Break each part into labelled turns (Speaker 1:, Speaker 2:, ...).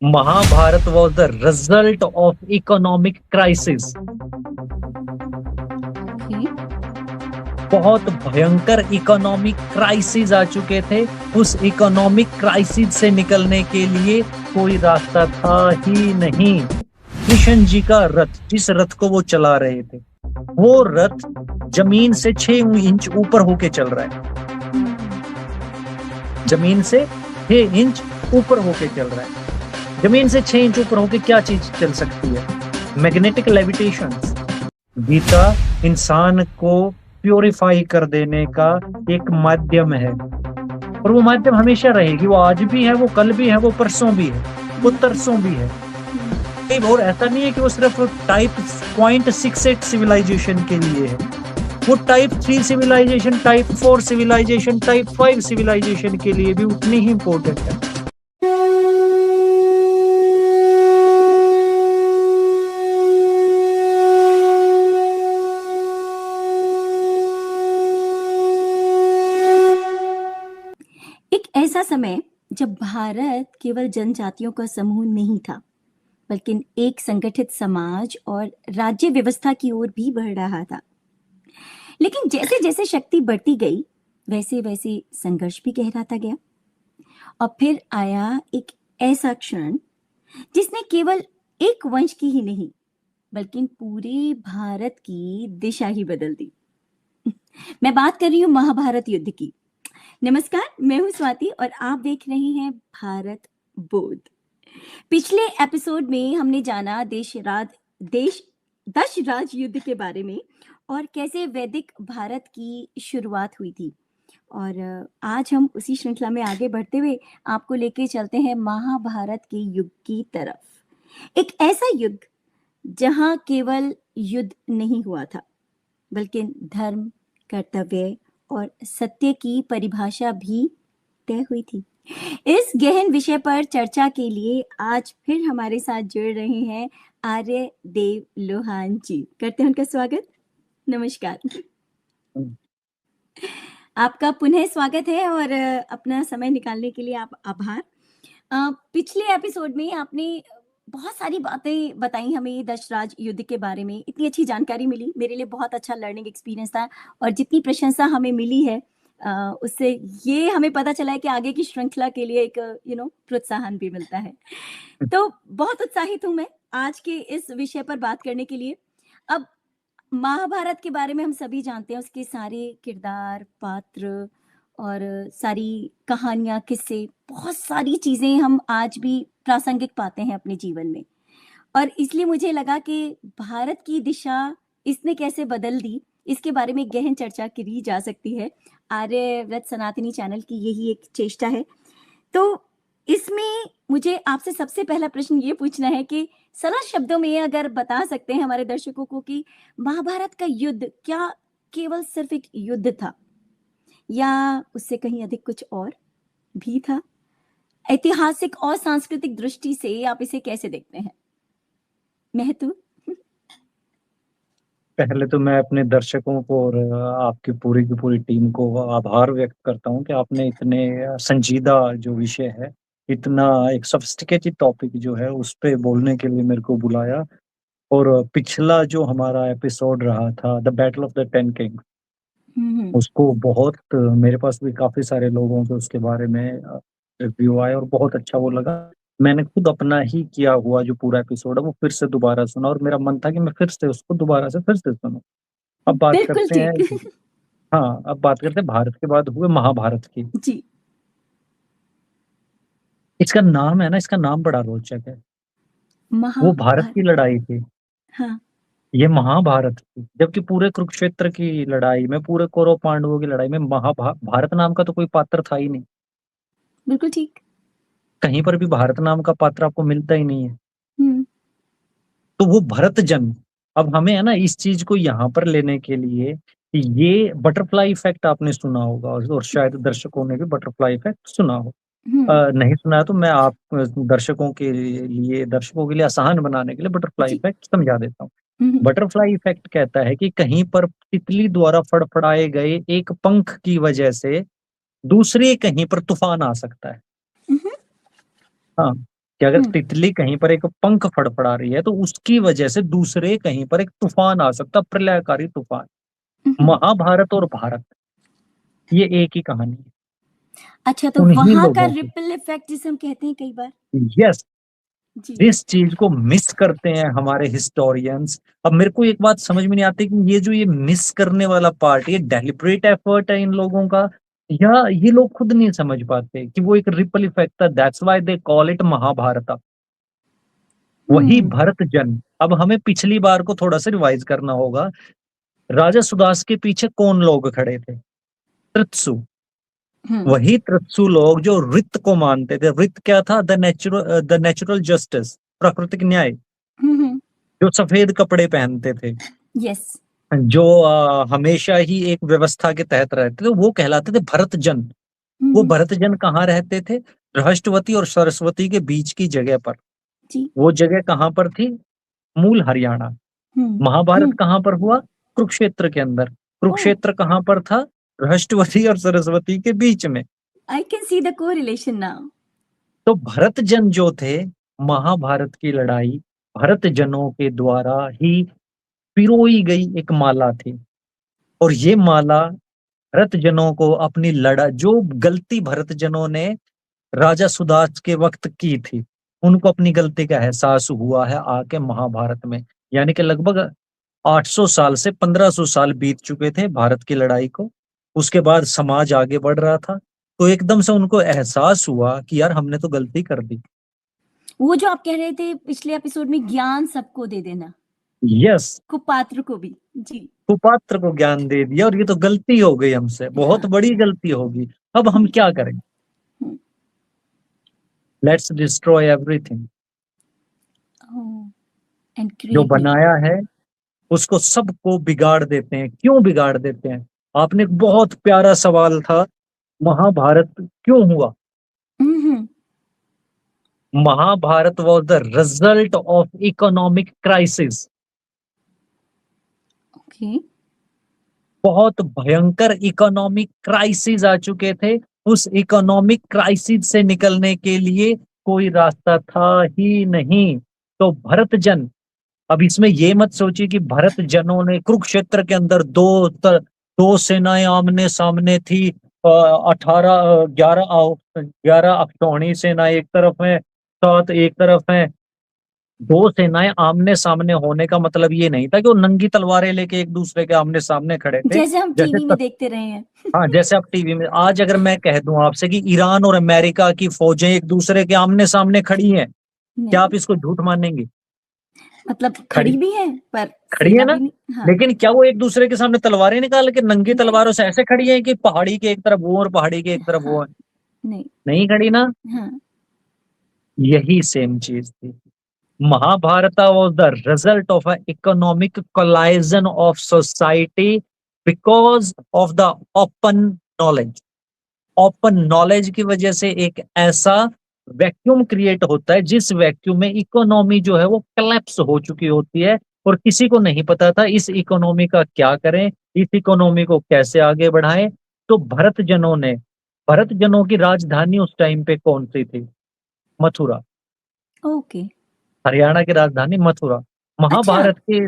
Speaker 1: Mahabharat was the result of economic crisis। बहुत भयंकर economic crisis आ चुके थे। उस इकोनॉमिक क्राइसिस से निकलने के लिए कोई रास्ता था ही नहीं। कृष्ण जी का रथ, जिस रथ को वो चला रहे थे, वो रथ जमीन से 6 इंच ऊपर होके चल रहा है। जमीन से 6 इंच ऊपर होके चल रहा है। जमीन से 6 इंच ऊपर होके क्या चीज चल सकती है? Magnetic levitation. गीता इंसान को प्योरीफाई कर देने का एक माध्यम है, और वो माध्यम हमेशा रहेगी। वो आज भी है, वो कल भी है, वो परसों भी है, वो तरसों भी है। और ऐसा नहीं है कि वो सिर्फ टाइप 0.68 सिविलाइजेशन के लिए है। वो type 3 civilisation, type 4 civilisation, type 5 civilisation के लिए भी उतनी ही इंपॉर्टेंट है।
Speaker 2: एक ऐसा समय जब भारत केवल जनजातियों का समूह नहीं था, बल्कि एक संगठित समाज और राज्य व्यवस्था की ओर भी बढ़ रहा था। लेकिन जैसे जैसे शक्ति बढ़ती गई, वैसे वैसे संघर्ष भी गहराता गया। और फिर आया एक ऐसा क्षण जिसने केवल एक वंश की ही नहीं, बल्कि पूरे भारत की दिशा ही बदल दी। मैं बात कर रही हूँ महाभारत युद्ध की। नमस्कार, मैं हूँ स्वाति और आप देख रहे हैं भारत बोध। पिछले एपिसोड में हमने जाना दशराज युद्ध के बारे में और कैसे वैदिक भारत की शुरुआत हुई थी। और आज हम उसी श्रृंखला में आगे बढ़ते हुए आपको लेके चलते हैं महाभारत के युग की तरफ। एक ऐसा युग जहां केवल युद्ध नहीं हुआ था, बल्कि धर्म, कर्तव्य और सत्य की परिभाषा भी तय हुई थी। इस गहन विषय पर चर्चा के लिए आज फिर हमारे साथ जुड़ रहे हैं आर्य देव लोहान जी। करते हैं उनका स्वागत। नमस्कार। आपका पुनः स्वागत है और अपना समय निकालने के लिए आप आभार। पिछले एपिसोड में आपने बहुत सारी बातें बताई हमें दशराज युद्ध के बारे में। इतनी अच्छी जानकारी मिली, मेरे लिए बहुत अच्छा लर्निंग एक्सपीरियंस था। और जितनी प्रशंसा हमें मिली है उससे ये हमें पता चला है कि आगे की श्रृंखला के लिए एक प्रोत्साहन भी मिलता है। तो बहुत उत्साहित हूँ मैं आज के इस विषय पर बात करने के लिए। अब महाभारत के बारे में हम सभी जानते हैं, उसके सारे किरदार, पात्र और सारी कहानियां, किस्से, बहुत सारी चीजें हम आज भी प्रासंगिक पाते हैं अपने जीवन में। और इसलिए मुझे लगा कि भारत की दिशा इसने कैसे बदल दी, इसके बारे में गहन चर्चा की जा सकती है। आर्यव्रत सनातनी चैनल की यही एक चेष्टा है। तो इसमें मुझे आपसे सबसे पहला प्रश्न ये पूछना है कि सरल शब्दों में अगर बता सकते हैं हमारे दर्शकों को कि महाभारत का युद्ध क्या केवल सिर्फ एक युद्ध था, या उससे कहीं अधिक कुछ और भी था? ऐतिहासिक और सांस्कृतिक दृष्टि से आप इसे कैसे देखते हैं? महतू।
Speaker 1: पहले तो मैं अपने दर्शकों को और आपकी पूरी की पूरी टीम को आभार व्यक्त करता हूँ कि आपने इतने संजीदा जो विषय है, इतना एक सोफिस्टिकेटेड टॉपिक जो है उस पे बोलने के लिए मेरे को बुलाया। और पिछला जो हमारा एपिसोड रहा था the battle of the 10 Kings, उसको बहुत मेरे पास भी काफी सारे लोगों के उसके बारे में रिव्यू आए और बहुत अच्छा वो लगा। मैंने खुद अपना ही किया हुआ जो पूरा एपिसोड है वो फिर से दोबारा सुना, और मेरा मन था कि मैं फिर से उसको दोबारा से फिर से सुनूं। अब बात
Speaker 2: बिल्कुल
Speaker 1: करते हैं।
Speaker 2: ठीक।
Speaker 1: हाँ, अब बात करते हैं भारत के बाद हुए महाभारत की।
Speaker 2: जी।
Speaker 1: इसका नाम है ना, इसका नाम बड़ा रोचक है। वो भारत
Speaker 2: महाभारत।
Speaker 1: की लड़ाई थी,
Speaker 2: हाँ।
Speaker 1: ये महाभारत थी। जबकि पूरे कुरुक्षेत्र की लड़ाई में, पूरे कौरव पांडवों की लड़ाई में भारत नाम का तो कोई पात्र था ही नहीं।
Speaker 2: बिल्कुल ठीक।
Speaker 1: कहीं पर भी भारत नाम का पात्र आपको मिलता ही नहीं है।
Speaker 2: हम्म।
Speaker 1: तो वो भरत जन्म। अब हमें है ना इस चीज को यहाँ पर लेने के लिए, ये बटरफ्लाई इफेक्ट आपने सुना होगा, और शायद दर्शकों ने भी बटरफ्लाई इफेक्ट सुना हो। नहीं सुना है तो मैं आप दर्शकों के लिए आसान बनाने के लिए बटरफ्लाई
Speaker 2: जी।
Speaker 1: इफेक्ट समझा देता हूँ।
Speaker 2: हम्म।
Speaker 1: बटरफ्लाई इफेक्ट कहता है कि कहीं पर तितली द्वारा फड़फड़ाए गए एक पंख की वजह से दूसरे कहीं पर तूफान आ सकता है।
Speaker 2: हम्म।
Speaker 1: हाँ, कि अगर
Speaker 2: हम्म
Speaker 1: तितली कहीं पर एक पंख फड़फड़ा रही है तो उसकी वजह से दूसरे कहीं पर एक तूफान आ सकता, प्रलयकारी तूफान।
Speaker 2: हम्म।
Speaker 1: महाभारत और भारत ये एक ही कहानी है,
Speaker 2: अच्छा, तो
Speaker 1: उन्हीं
Speaker 2: वहां का
Speaker 1: लोगों की।
Speaker 2: रिपल इफेक्ट जिसे हम कहते हैं कई बार।
Speaker 1: यस,
Speaker 2: जी।
Speaker 1: इस चीज को मिस करते हैं हमारे हिस्टोरियंस। अब मेरे को एक बात समझ में नहीं आती कि ये जो ये मिस करने वाला पार्ट, ये डेलिब्रेट एफर्ट है इन लोगों का, या ये लोग खुद नहीं समझ पाते कि वो एक रिपल इफेक्ट है। That's why they call it Mahabharat. वही
Speaker 2: हम्म
Speaker 1: भरत जन। अब हमें पिछली बार को थोड़ा सा रिवाइज करना होगा। राजा सुदास के पीछे कौन लोग खड़े थे? तृत्सु।
Speaker 2: हम्म
Speaker 1: वही तृत्सु लोग जो रित को मानते थे। रित क्या था? द नेचुरल जस्टिस, प्राकृतिक न्याय।
Speaker 2: हम्म।
Speaker 1: जो सफेद कपड़े पहनते थे,
Speaker 2: यस।
Speaker 1: जो हमेशा ही एक व्यवस्था के तहत रहते थे, वो कहलाते थे भरत जन। वो
Speaker 2: हम्म।
Speaker 1: भरत जन कहाँ रहते थे? रहष्टवती और सरस्वती के बीच की जगह पर।
Speaker 2: जी।
Speaker 1: वो जगह कहाँ पर थी? मूल हरियाणा।
Speaker 2: हम्म
Speaker 1: महाभारत
Speaker 2: हम्म।
Speaker 1: कहाँ पर हुआ? कुरुक्षेत्र के अंदर।
Speaker 2: ओ,
Speaker 1: कुरुक्षेत्र कहाँ पर था? रहष्टवती और सरस्वती के बीच में।
Speaker 2: I can see the correlation now.
Speaker 1: तो भरत जन जो थे, महाभारत की लड़ाई भरत जनों के द्वारा ही पिरोई गई एक माला थी। और ये माला भरत जनों को अपनी लड़ा जो गलती भरत जनों ने राजा सुदास के वक्त की थी, उनको अपनी गलती का एहसास हुआ है आके महाभारत में। यानी कि लगभग 800 साल से 1500 साल बीत चुके थे भारत की लड़ाई को। उसके बाद समाज आगे बढ़ रहा था, तो एकदम से उनको एहसास हुआ कि यार हमने तो गलती कर दी।
Speaker 2: वो जो आप कह रहे थे पिछले एपिसोड में, ज्ञान सबको दे देना,
Speaker 1: यस,
Speaker 2: कुपात्र को भी। जी।
Speaker 1: कुपात्र को ज्ञान दे दिया और ये तो गलती हो गई हमसे, बहुत
Speaker 2: हाँ।
Speaker 1: बड़ी गलती होगी। अब हम
Speaker 2: हम्म
Speaker 1: क्या करें?
Speaker 2: हम्म।
Speaker 1: Let's destroy everything.
Speaker 2: एंड
Speaker 1: जो
Speaker 2: क्रिएट न्यू।
Speaker 1: बनाया है उसको सबको बिगाड़ देते हैं। क्यों बिगाड़ देते हैं? आपने एक बहुत प्यारा सवाल था, महाभारत क्यों हुआ?
Speaker 2: हम्म।
Speaker 1: Mahabharata was the result of economic crisis.
Speaker 2: Okay.
Speaker 1: बहुत भयंकर इकोनॉमिक क्राइसिस आ चुके थे। उस इकोनॉमिक क्राइसिस से निकलने के लिए कोई रास्ता था ही नहीं। तो भरत जन, अब इसमें ये मत सोचिए कि भरत जनों ने कुरुक्षेत्र के अंदर दो सेनाएं आमने सामने थी। 18 11 अक्षौहिणी सेनाएं एक तरफ है, 7 एक तरफ है। दो सेनाएं आमने सामने होने का मतलब ये नहीं था कि वो नंगी तलवारें लेके एक दूसरे के आमने सामने खड़े थे।
Speaker 2: जैसे हम
Speaker 1: जैसे
Speaker 2: टीवी में देखते रहे हैं।
Speaker 1: हाँ, जैसे आप टीवी में आज अगर मैं कह दूं आपसे कि ईरान और अमेरिका की फौजें एक दूसरे के आमने सामने खड़ी हैं, क्या
Speaker 2: नहीं,
Speaker 1: आप इसको झूठ मानेंगे?
Speaker 2: मतलब
Speaker 1: खड़ी
Speaker 2: खड़ी भी है पर
Speaker 1: खड़ी है
Speaker 2: सेना
Speaker 1: ना।
Speaker 2: भी नहीं। हाँ।
Speaker 1: लेकिन क्या वो एक दूसरे के सामने तलवारें निकाल के नंगी
Speaker 2: नहीं।
Speaker 1: तलवारों से ऐसे खड़ी है कि पहाड़ी के एक तरफ वो और पहाड़ी के एक तरफ
Speaker 2: हाँ।
Speaker 1: वो है?
Speaker 2: नहीं।
Speaker 1: नहीं खड़ी ना।
Speaker 2: हाँ।
Speaker 1: यही सेम चीज थी। Mahabharata was the result of an economic collision of society because of the open knowledge. Open knowledge की वजह से एक ऐसा वैक्यूम क्रिएट होता है जिस वैक्यूम में इकोनॉमी जो है वो कलेप्स हो चुकी होती है। और किसी को नहीं पता था इस इकोनॉमी का क्या करें, इस इकोनॉमी को कैसे आगे बढ़ाएं। तो भरत जनों की राजधानी उस टाइम पे कौन सी थी? मथुरा।
Speaker 2: ओके।
Speaker 1: हरियाणा की राजधानी मथुरा।
Speaker 2: अच्छा।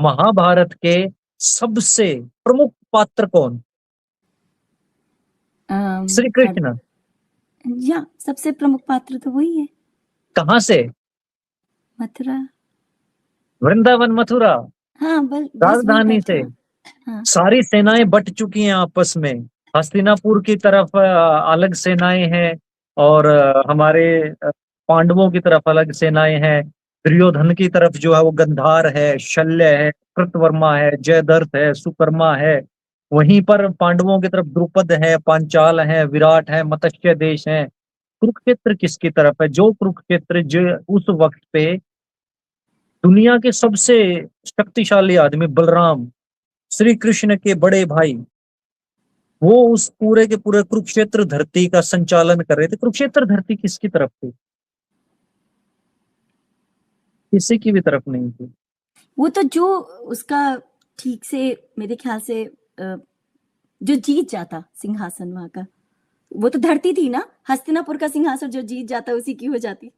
Speaker 1: महाभारत के सबसे प्रमुख पात्र कौन? श्री
Speaker 2: कर्ण।
Speaker 1: कृष्ण।
Speaker 2: या सबसे प्रमुख पात्र तो वही है।
Speaker 1: कहाँ से?
Speaker 2: मथुरा।
Speaker 1: वृंदावन, मथुरा,
Speaker 2: हाँ, बस वही
Speaker 1: राजधानी
Speaker 2: बैठा।
Speaker 1: से।
Speaker 2: हाँ।
Speaker 1: सारी सेनाएं बट चुकी हैं आपस में। हस्तिनापुर की तरफ अलग सेनाएं हैं, और हमारे पांडवों की तरफ अलग सेनाएं हैं। दुर्योधन की तरफ जो है वो गंधार है, शल्य है, कृतवर्मा है, जयद्रथ है, सुकर्मा है। वहीं पर पांडवों की तरफ द्रुपद है, पांचाल है, विराट है, मत्स्य देश है। कुरुक्षेत्र किसकी तरफ है? जो कुरुक्षेत्र जो उस वक्त पे दुनिया के सबसे शक्तिशाली आदमी बलराम, श्री कृष्ण के बड़े भाई, वो उस पूरे के पूरे कुरुक्षेत्र धरती का संचालन कर रहे थे। कुरुक्षेत्र धरती किसकी तरफ थी? किसी की भी तरफ नहीं थी।
Speaker 2: वो तो जो उसका ठीक से, मेरे ख्याल से जो जीत जाता सिंहासन वहां का, वो तो धरती थी ना। हस्तिनापुर का सिंहासन जो जीत जाता उसी की हो जाती।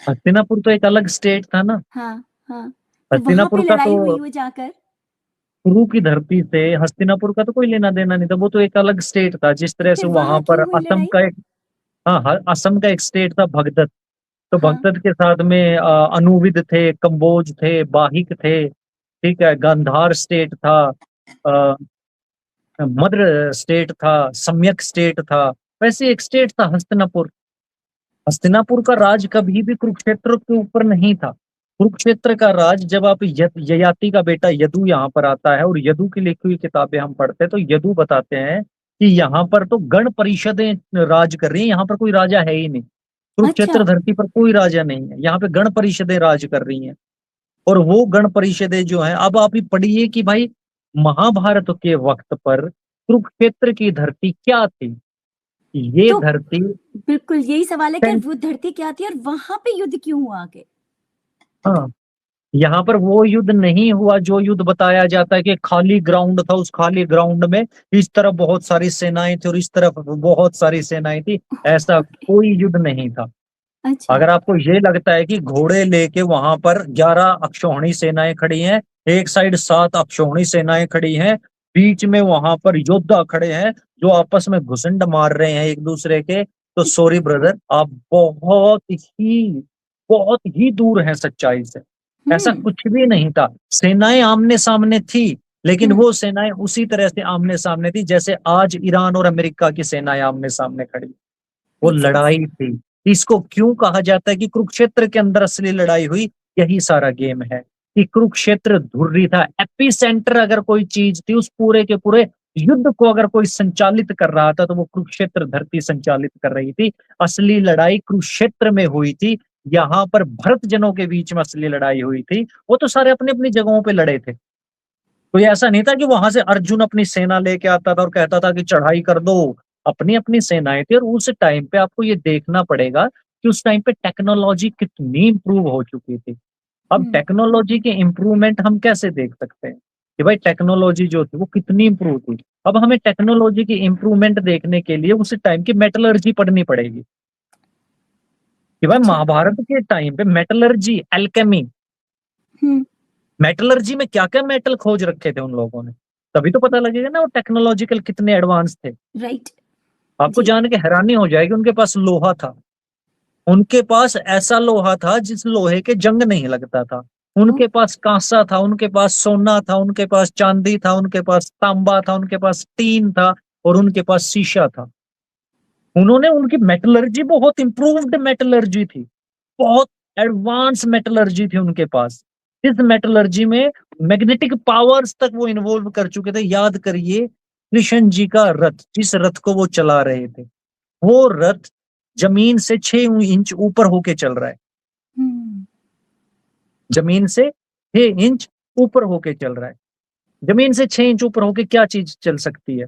Speaker 1: हस्तिनापुर तो एक अलग स्टेट था ना।
Speaker 2: हाँ, हाँ। तो वहाँ
Speaker 1: हस्तिनापुर
Speaker 2: पे
Speaker 1: का
Speaker 2: लड़ाई हुई
Speaker 1: तो
Speaker 2: वो जाकर?
Speaker 1: कुरु की धरती से हस्तिनापुर का तो कोई लेना देना नहीं था, वो तो एक अलग स्टेट था। जिस
Speaker 2: तो
Speaker 1: तरह से
Speaker 2: फिर
Speaker 1: वहां
Speaker 2: वहाँ
Speaker 1: पर
Speaker 2: क्यों हुई
Speaker 1: असम
Speaker 2: लड़ाई?
Speaker 1: का एक, हाँ हाँ, असम का एक स्टेट था भगदत्त। तो
Speaker 2: हाँ,
Speaker 1: भगदत्त के साथ में अनुविद थे, कंबोज थे, बाहिक थे, ठीक है, गांधार स्टेट था, अ, मद्र स्टेट था, सम्यक स्टेट था। वैसे एक स्टेट था हस्तिनापुर। हस्तिनापुर का राज कभी भी कुरुक्षेत्र के ऊपर नहीं था। कुरुक्षेत्र का राज जब आप ययाति का बेटा यदु यहाँ पर आता है और यदु की लिखी हुई किताबें हम पढ़ते हैं, तो यदु बताते हैं कि यहाँ पर तो गण परिषदें राज कर रही हैं, यहाँ पर कोई राजा है ही नहीं।
Speaker 2: अच्छा।
Speaker 1: कुरुक्षेत्र धरती पर कोई राजा नहीं है, यहाँ पे गण परिषदें राज कर रही हैं। और वो गण परिषदें जो है, अब आप ही पढ़िए कि भाई महाभारत के वक्त पर कुरुक्षेत्र की धरती क्या थी। ये
Speaker 2: तो
Speaker 1: धरती,
Speaker 2: बिल्कुल यही सवाल है कि वो धरती क्या थी और वहाँ पे युद्ध क्यों हुआ आगे?
Speaker 1: हाँ, यहाँ पर वो युद्ध नहीं हुआ जो युद्ध बताया जाता है कि खाली ग्राउंड था, उस खाली ग्राउंड में इस तरफ बहुत सारी सेनाएं थी और इस तरफ बहुत सारी सेनाएं थी। ऐसा
Speaker 2: ओके।
Speaker 1: कोई युद्ध नहीं था।
Speaker 2: अच्छा।
Speaker 1: अगर आपको ये लगता है कि घोड़े लेके वहां पर 11 अक्षौहिणी सेनाएं खड़ी हैं, एक साइड 7 अक्षौहिणी सेनाएं खड़ी हैं, बीच में वहां पर योद्धा खड़े हैं जो आपस में घुसंड मार रहे हैं एक दूसरे के, तो सॉरी ब्रदर, आप बहुत ही दूर हैं सच्चाई से। ऐसा
Speaker 2: हम्म।
Speaker 1: कुछ भी नहीं था। सेनाएं आमने सामने थी, लेकिन
Speaker 2: हम्म।
Speaker 1: वो सेनाएं उसी तरह से आमने सामने थी जैसे आज ईरान और अमेरिका की सेनाएं आमने सामने खड़ी। वो
Speaker 2: मेक सेंस।
Speaker 1: लड़ाई थी। इसको क्यों कहा जाता है कि कुरुक्षेत्र के अंदर असली लड़ाई हुई? यही सारा गेम है कि कुरुक्षेत्र धुर्री था, एपी सेंटर अगर कोई चीज थी उस पूरे के पूरे युद्ध को अगर कोई संचालित कर रहा था तो वो कुरुक्षेत्र धरती संचालित कर रही थी। असली लड़ाई कुरुक्षेत्र में हुई थी। यहाँ पर भरत जनों के बीच में असली लड़ाई हुई थी। वो तो सारे अपनी अपनी जगहों पे लड़े थे। कोई ऐसा नहीं था कि वहां से अर्जुन अपनी सेना लेके आता था और कहता था कि चढ़ाई कर दो। अपनी अपनी सेनाएं थी। और उस टाइम पे आपको ये देखना पड़ेगा कि उस टाइम पे टेक्नोलॉजी कितनी इंप्रूव हो चुकी थी। अब
Speaker 2: हम्म।
Speaker 1: टेक्नोलॉजी के इम्प्रूवमेंट हम कैसे देख सकते हैं कि भाई टेक्नोलॉजी जो थी वो कितनी इंप्रूव थी। अब हमें टेक्नोलॉजी की इम्प्रूवमेंट देखने के लिए उस टाइम की मेटलर्जी पढ़नी पड़ेगी कि भाई
Speaker 2: अच्छा।
Speaker 1: महाभारत के टाइम पे मेटलर्जी, एल्केमी,
Speaker 2: हम्म।
Speaker 1: मेटलर्जी में क्या क्या मेटल खोज रखे थे उन लोगों ने। तभी तो पता लगेगा ना वो टेक्नोलॉजिकल कितने एडवांस थे।
Speaker 2: राइट।
Speaker 1: आपको
Speaker 2: जी।
Speaker 1: जान के हैरानी हो जाएगी, उनके पास लोहा था। उनके पास ऐसा लोहा था जिस लोहे के जंग नहीं लगता था।
Speaker 2: ओ।
Speaker 1: उनके पास कांसा था, उनके पास सोना था, उनके पास चांदी था, उनके पास तांबा था, उनके पास टीन था, और उनके पास शीशा था। उन्होंने, उनकी मेटलर्जी बहुत इंप्रूव्ड मेटलर्जी थी। बहुत एडवांस मेटलर्जी थी उनके पास। इस मेटलर्जी में मैग्नेटिक पावर्स तक वो इन्वॉल्व कर चुके थे। याद करिए कृष्ण जी का रथ, जिस रथ को वो चला रहे थे, वो रथ जमीन से 6 इंच ऊपर होके चल रहा है।
Speaker 2: हम्म।
Speaker 1: जमीन से 6 इंच ऊपर होके चल रहा है। जमीन से 6 इंच ऊपर होके क्या चीज चल सकती है?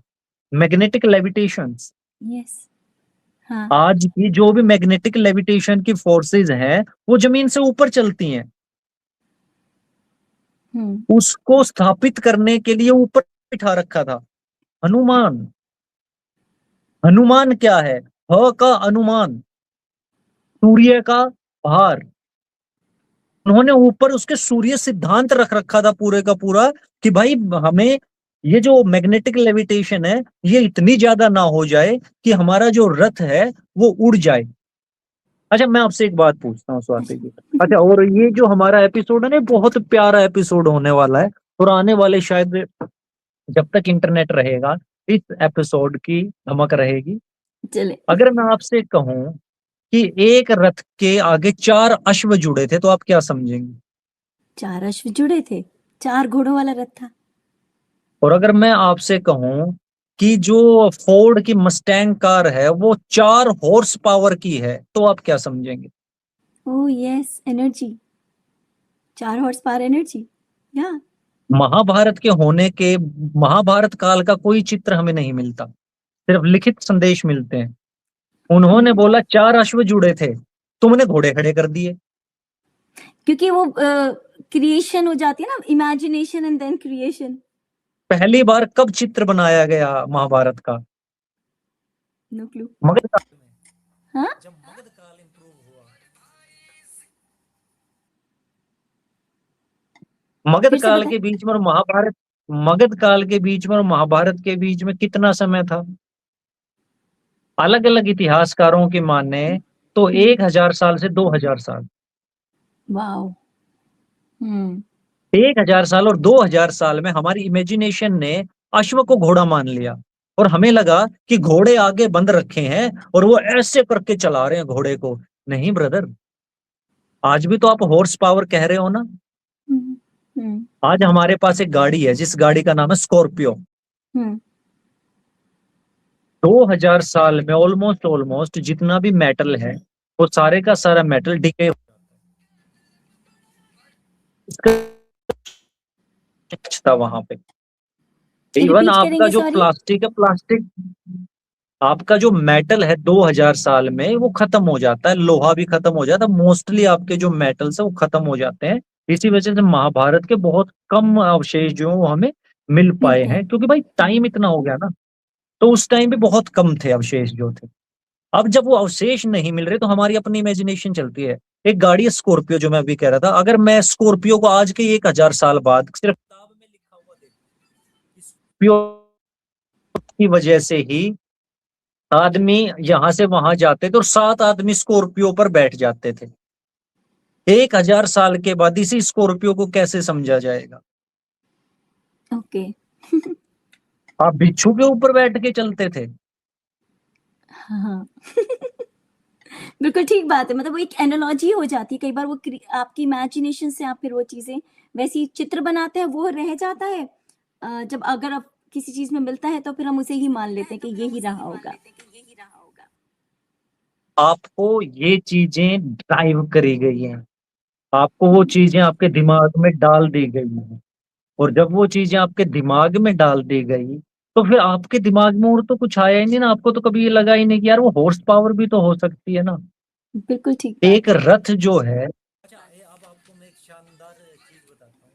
Speaker 1: Magnetic levitation.
Speaker 2: यस। हाँ।
Speaker 1: आज की जो भी मैग्नेटिक लेविटेशन की फोर्सेस हैं वो जमीन से ऊपर चलती हैं।
Speaker 2: हम्म।
Speaker 1: उसको स्थापित करने के लिए ऊपर बिठा रखा था हनुमान। हनुमान क्या है? ह का अनुमान, सूर्य का भार। उन्होंने ऊपर उसके सूर्य सिद्धांत रख रखा था पूरे का पूरा कि भाई हमें ये जो मैग्नेटिक लेविटेशन है ये इतनी ज्यादा ना हो जाए कि हमारा जो रथ है वो उड़ जाए। अच्छा, मैं आपसे एक बात पूछता हूँ स्वाति जी। अच्छा, और ये जो हमारा एपिसोड है ना, बहुत प्यारा एपिसोड होने वाला है। और आने वाले शायद, जब तक इंटरनेट रहेगा, इस एपिसोड की धमक रहेगी।
Speaker 2: चले।
Speaker 1: अगर मैं आपसे कहूं कि एक रथ के आगे 4 अश्व जुड़े थे तो आप क्या समझेंगे?
Speaker 2: 4 अश्व जुड़े थे, 4 घोड़ों वाला रथ था।
Speaker 1: और अगर मैं आपसे कहूं कि जो फोर्ड की मस्टैंग कार है वो 4 हॉर्स पावर की है तो आप क्या समझेंगे?
Speaker 2: Oh yes, energy. 4 horse power energy. या।
Speaker 1: महाभारत के होने के, महाभारत काल का कोई चित्र हमें नहीं मिलता, सिर्फ लिखित संदेश मिलते हैं। उन्होंने
Speaker 2: हम्म।
Speaker 1: बोला 4 अश्व जुड़े थे, तुमने घोड़े खड़े कर दिए।
Speaker 2: क्योंकि वो क्रिएशन हो जाती है ना, इमेजिनेशन एंड देन क्रिएशन।
Speaker 1: पहली बार कब चित्र बनाया गया महाभारत का?
Speaker 2: No clue.
Speaker 1: मगध काल में।
Speaker 2: हाँ।
Speaker 1: जब मगध काल इंप्रूव हुआ, मगध
Speaker 2: फिर से
Speaker 1: काल
Speaker 2: बताएं।
Speaker 1: के बीच में और महाभारत, मगध काल के बीच में और महाभारत के बीच में कितना समय था? अलग अलग इतिहासकारों की माने तो 1000 साल से 2000 साल।
Speaker 2: वाओ। हम्म।
Speaker 1: 1000 साल और 2000 साल में हमारी इमेजिनेशन ने अश्व को घोड़ा मान लिया, और हमें लगा कि घोड़े आगे बंद रखे हैं और वो ऐसे करके चला रहे हैं घोड़े को। नहीं ब्रदर, आज भी तो आप हॉर्स पावर कह रहे हो ना।
Speaker 2: हम्म। हम्म।
Speaker 1: आज हमारे पास एक गाड़ी है जिस गाड़ी का नाम है स्कॉर्पियो।
Speaker 2: हम्म।
Speaker 1: 2000 साल में ऑलमोस्ट ऑलमोस्ट जितना भी मेटल है वो सारे का सारा मेटल डिके था वहां पे। इवन
Speaker 2: रिपीट
Speaker 1: आपका
Speaker 2: करेंगे,
Speaker 1: जो
Speaker 2: सॉरी।
Speaker 1: प्लास्टिक है, प्लास्टिक आपका जो मेटल है 2000 साल में वो खत्म हो जाता है, लोहा भी खत्म हो जाता है, मोस्टली आपके जो मेटल्स है वो खत्म हो जाते हैं। इसी वजह से महाभारत के बहुत कम अवशेष जो हैं वो हमें मिल पाए
Speaker 2: मिलते हैं।
Speaker 1: हैं, क्योंकि भाई टाइम इतना हो गया ना। तो उस टाइम भी बहुत कम थे अवशेष जो थे। अब जब वो अवशेष नहीं मिल रहे तो हमारी अपनी इमेजिनेशन चलती है। एक गाड़ी है स्कॉर्पियो जो मैं अभी कह रहा था, अगर मैं स्कॉर्पियो को आज के 1000 साल बाद सिर्फ किताब में लिखा हुआ देखूं, स्कॉर्पियो की वजह से ही आदमी यहां से वहां जाते थे और 7 आदमी स्कॉर्पियो पर बैठ जाते थे। 1000 साल के बाद इसी स्कॉर्पियो को कैसे समझा जाएगा?
Speaker 2: ओके।
Speaker 1: आप बिच्छू के ऊपर बैठ के चलते थे।
Speaker 2: हाँ। बिल्कुल ठीक बात है, मतलब वो एक एनालॉजी हो जाती है, कई बार वो आपकी इमेजिनेशन से आप फिर वो चीजें वैसी चित्र बनाते हैं, वो रह जाता है। जब अगर अब किसी चीज में मिलता है तो फिर हम उसे ही मान लेते हैं कि ये ही रहा होगा।
Speaker 1: आपको ये चीजें ड्राइव करी गई हैं, आपको वो चीजें आपके दिमाग में डाल दी गई हैं, और जब वो चीजें आपके दिमाग में डाल दी गई तो फिर आपके दिमाग में और तो कुछ आया ही नहीं ना। आपको तो कभी ये लगा ही नहीं कि यार वो हॉर्स पावर भी तो हो सकती है ना।
Speaker 2: बिल्कुल ठीक
Speaker 1: एक
Speaker 2: बात है।
Speaker 1: रथ जो है। अच्छा, अब आपको मैं एक शानदार चीज बताता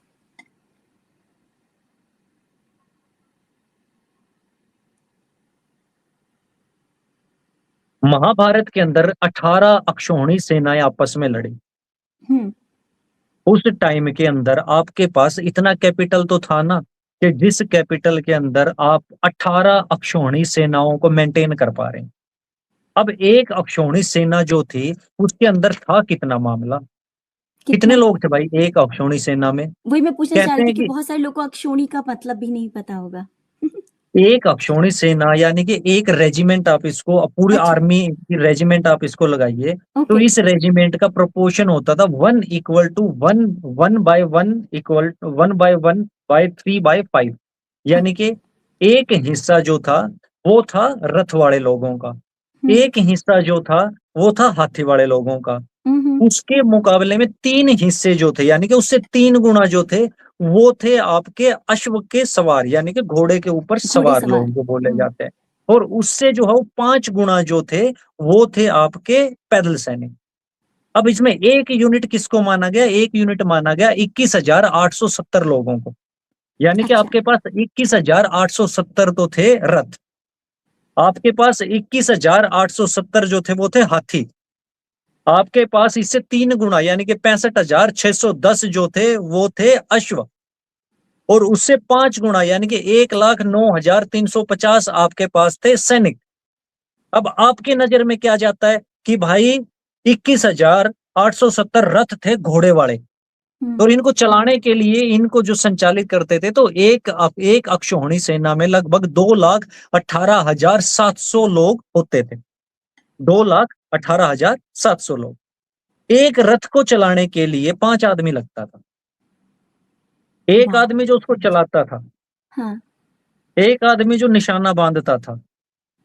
Speaker 1: हूँ। महाभारत के अंदर 18 अक्षौहिणी सेनाएं आपस में लड़ी।
Speaker 2: हम्म।
Speaker 1: उस टाइम के अंदर आपके पास इतना कैपिटल तो था ना, कि जिस कैपिटल के अंदर आप 18 अक्षौहिणी सेनाओं को मेंटेन कर पा रहे हैं। अब एक अक्षौहिणी सेना जो थी उसके अंदर था कितना मामला, कितने
Speaker 2: कितना?
Speaker 1: लोग थे भाई एक अक्षौहिणी सेना में?
Speaker 2: वही मैं पूछना चाह
Speaker 1: कहते
Speaker 2: रही थी
Speaker 1: हैं
Speaker 2: कि
Speaker 1: कि
Speaker 2: बहुत सारे लोगों को अक्षोणी का मतलब भी नहीं पता होगा।
Speaker 1: एक अक्षौहिणी सेना यानी कि एक रेजिमेंट, आप इसको पूरी
Speaker 2: अच्छा।
Speaker 1: आर्मी की रेजिमेंट आप इसको लगाइए। तो
Speaker 2: ओके।
Speaker 1: इस रेजिमेंट का प्रोपोर्शन होता था 1:1, 1/1 इक्वल 1/1/3/5।
Speaker 2: हाँ।
Speaker 1: यानी कि एक हिस्सा जो था वो था रथ वाले लोगों का,
Speaker 2: हम्म।
Speaker 1: एक हिस्सा जो था वो था हाथी वाले लोगों का।
Speaker 2: हम्म।
Speaker 1: उसके मुकाबले में 3 हिस्से जो थे, यानी कि उससे 3 गुना जो थे, वो थे आपके अश्व के सवार, यानी कि घोड़े के ऊपर
Speaker 2: घोड़े
Speaker 1: सवार
Speaker 2: सवार।
Speaker 1: लोग जो बोले जाते हैं। और उससे जो है वो 5 गुना जो थे वो थे आपके पैदल सैनिक। अब इसमें एक यूनिट किसको माना गया? एक यूनिट माना गया 21,870 लोगों को। यानी कि
Speaker 2: अच्छा।
Speaker 1: आपके पास 21,870 तो थे रथ, आपके पास 21,870 जो थे वो थे हाथी, आपके पास इससे 3 गुना यानी कि 65,610 जो थे वो थे अश्व, और उससे 5 गुना यानी कि 1,09,350 आपके पास थे सैनिक। अब आपकी नजर में क्या जाता है कि भाई 21,870 रथ थे घोड़े वाले,
Speaker 2: हम्म।
Speaker 1: और इनको चलाने के लिए इनको जो संचालित करते थे, तो एक अक्षौहिणी सेना में लगभग 2,18,700 लोग होते थे। 2,18,700 लोग। एक रथ को चलाने के लिए 5 आदमी लगता था। एक
Speaker 2: वाह।
Speaker 1: आदमी जो उसको चलाता था,
Speaker 2: हाँ।
Speaker 1: एक आदमी जो निशाना बांधता था,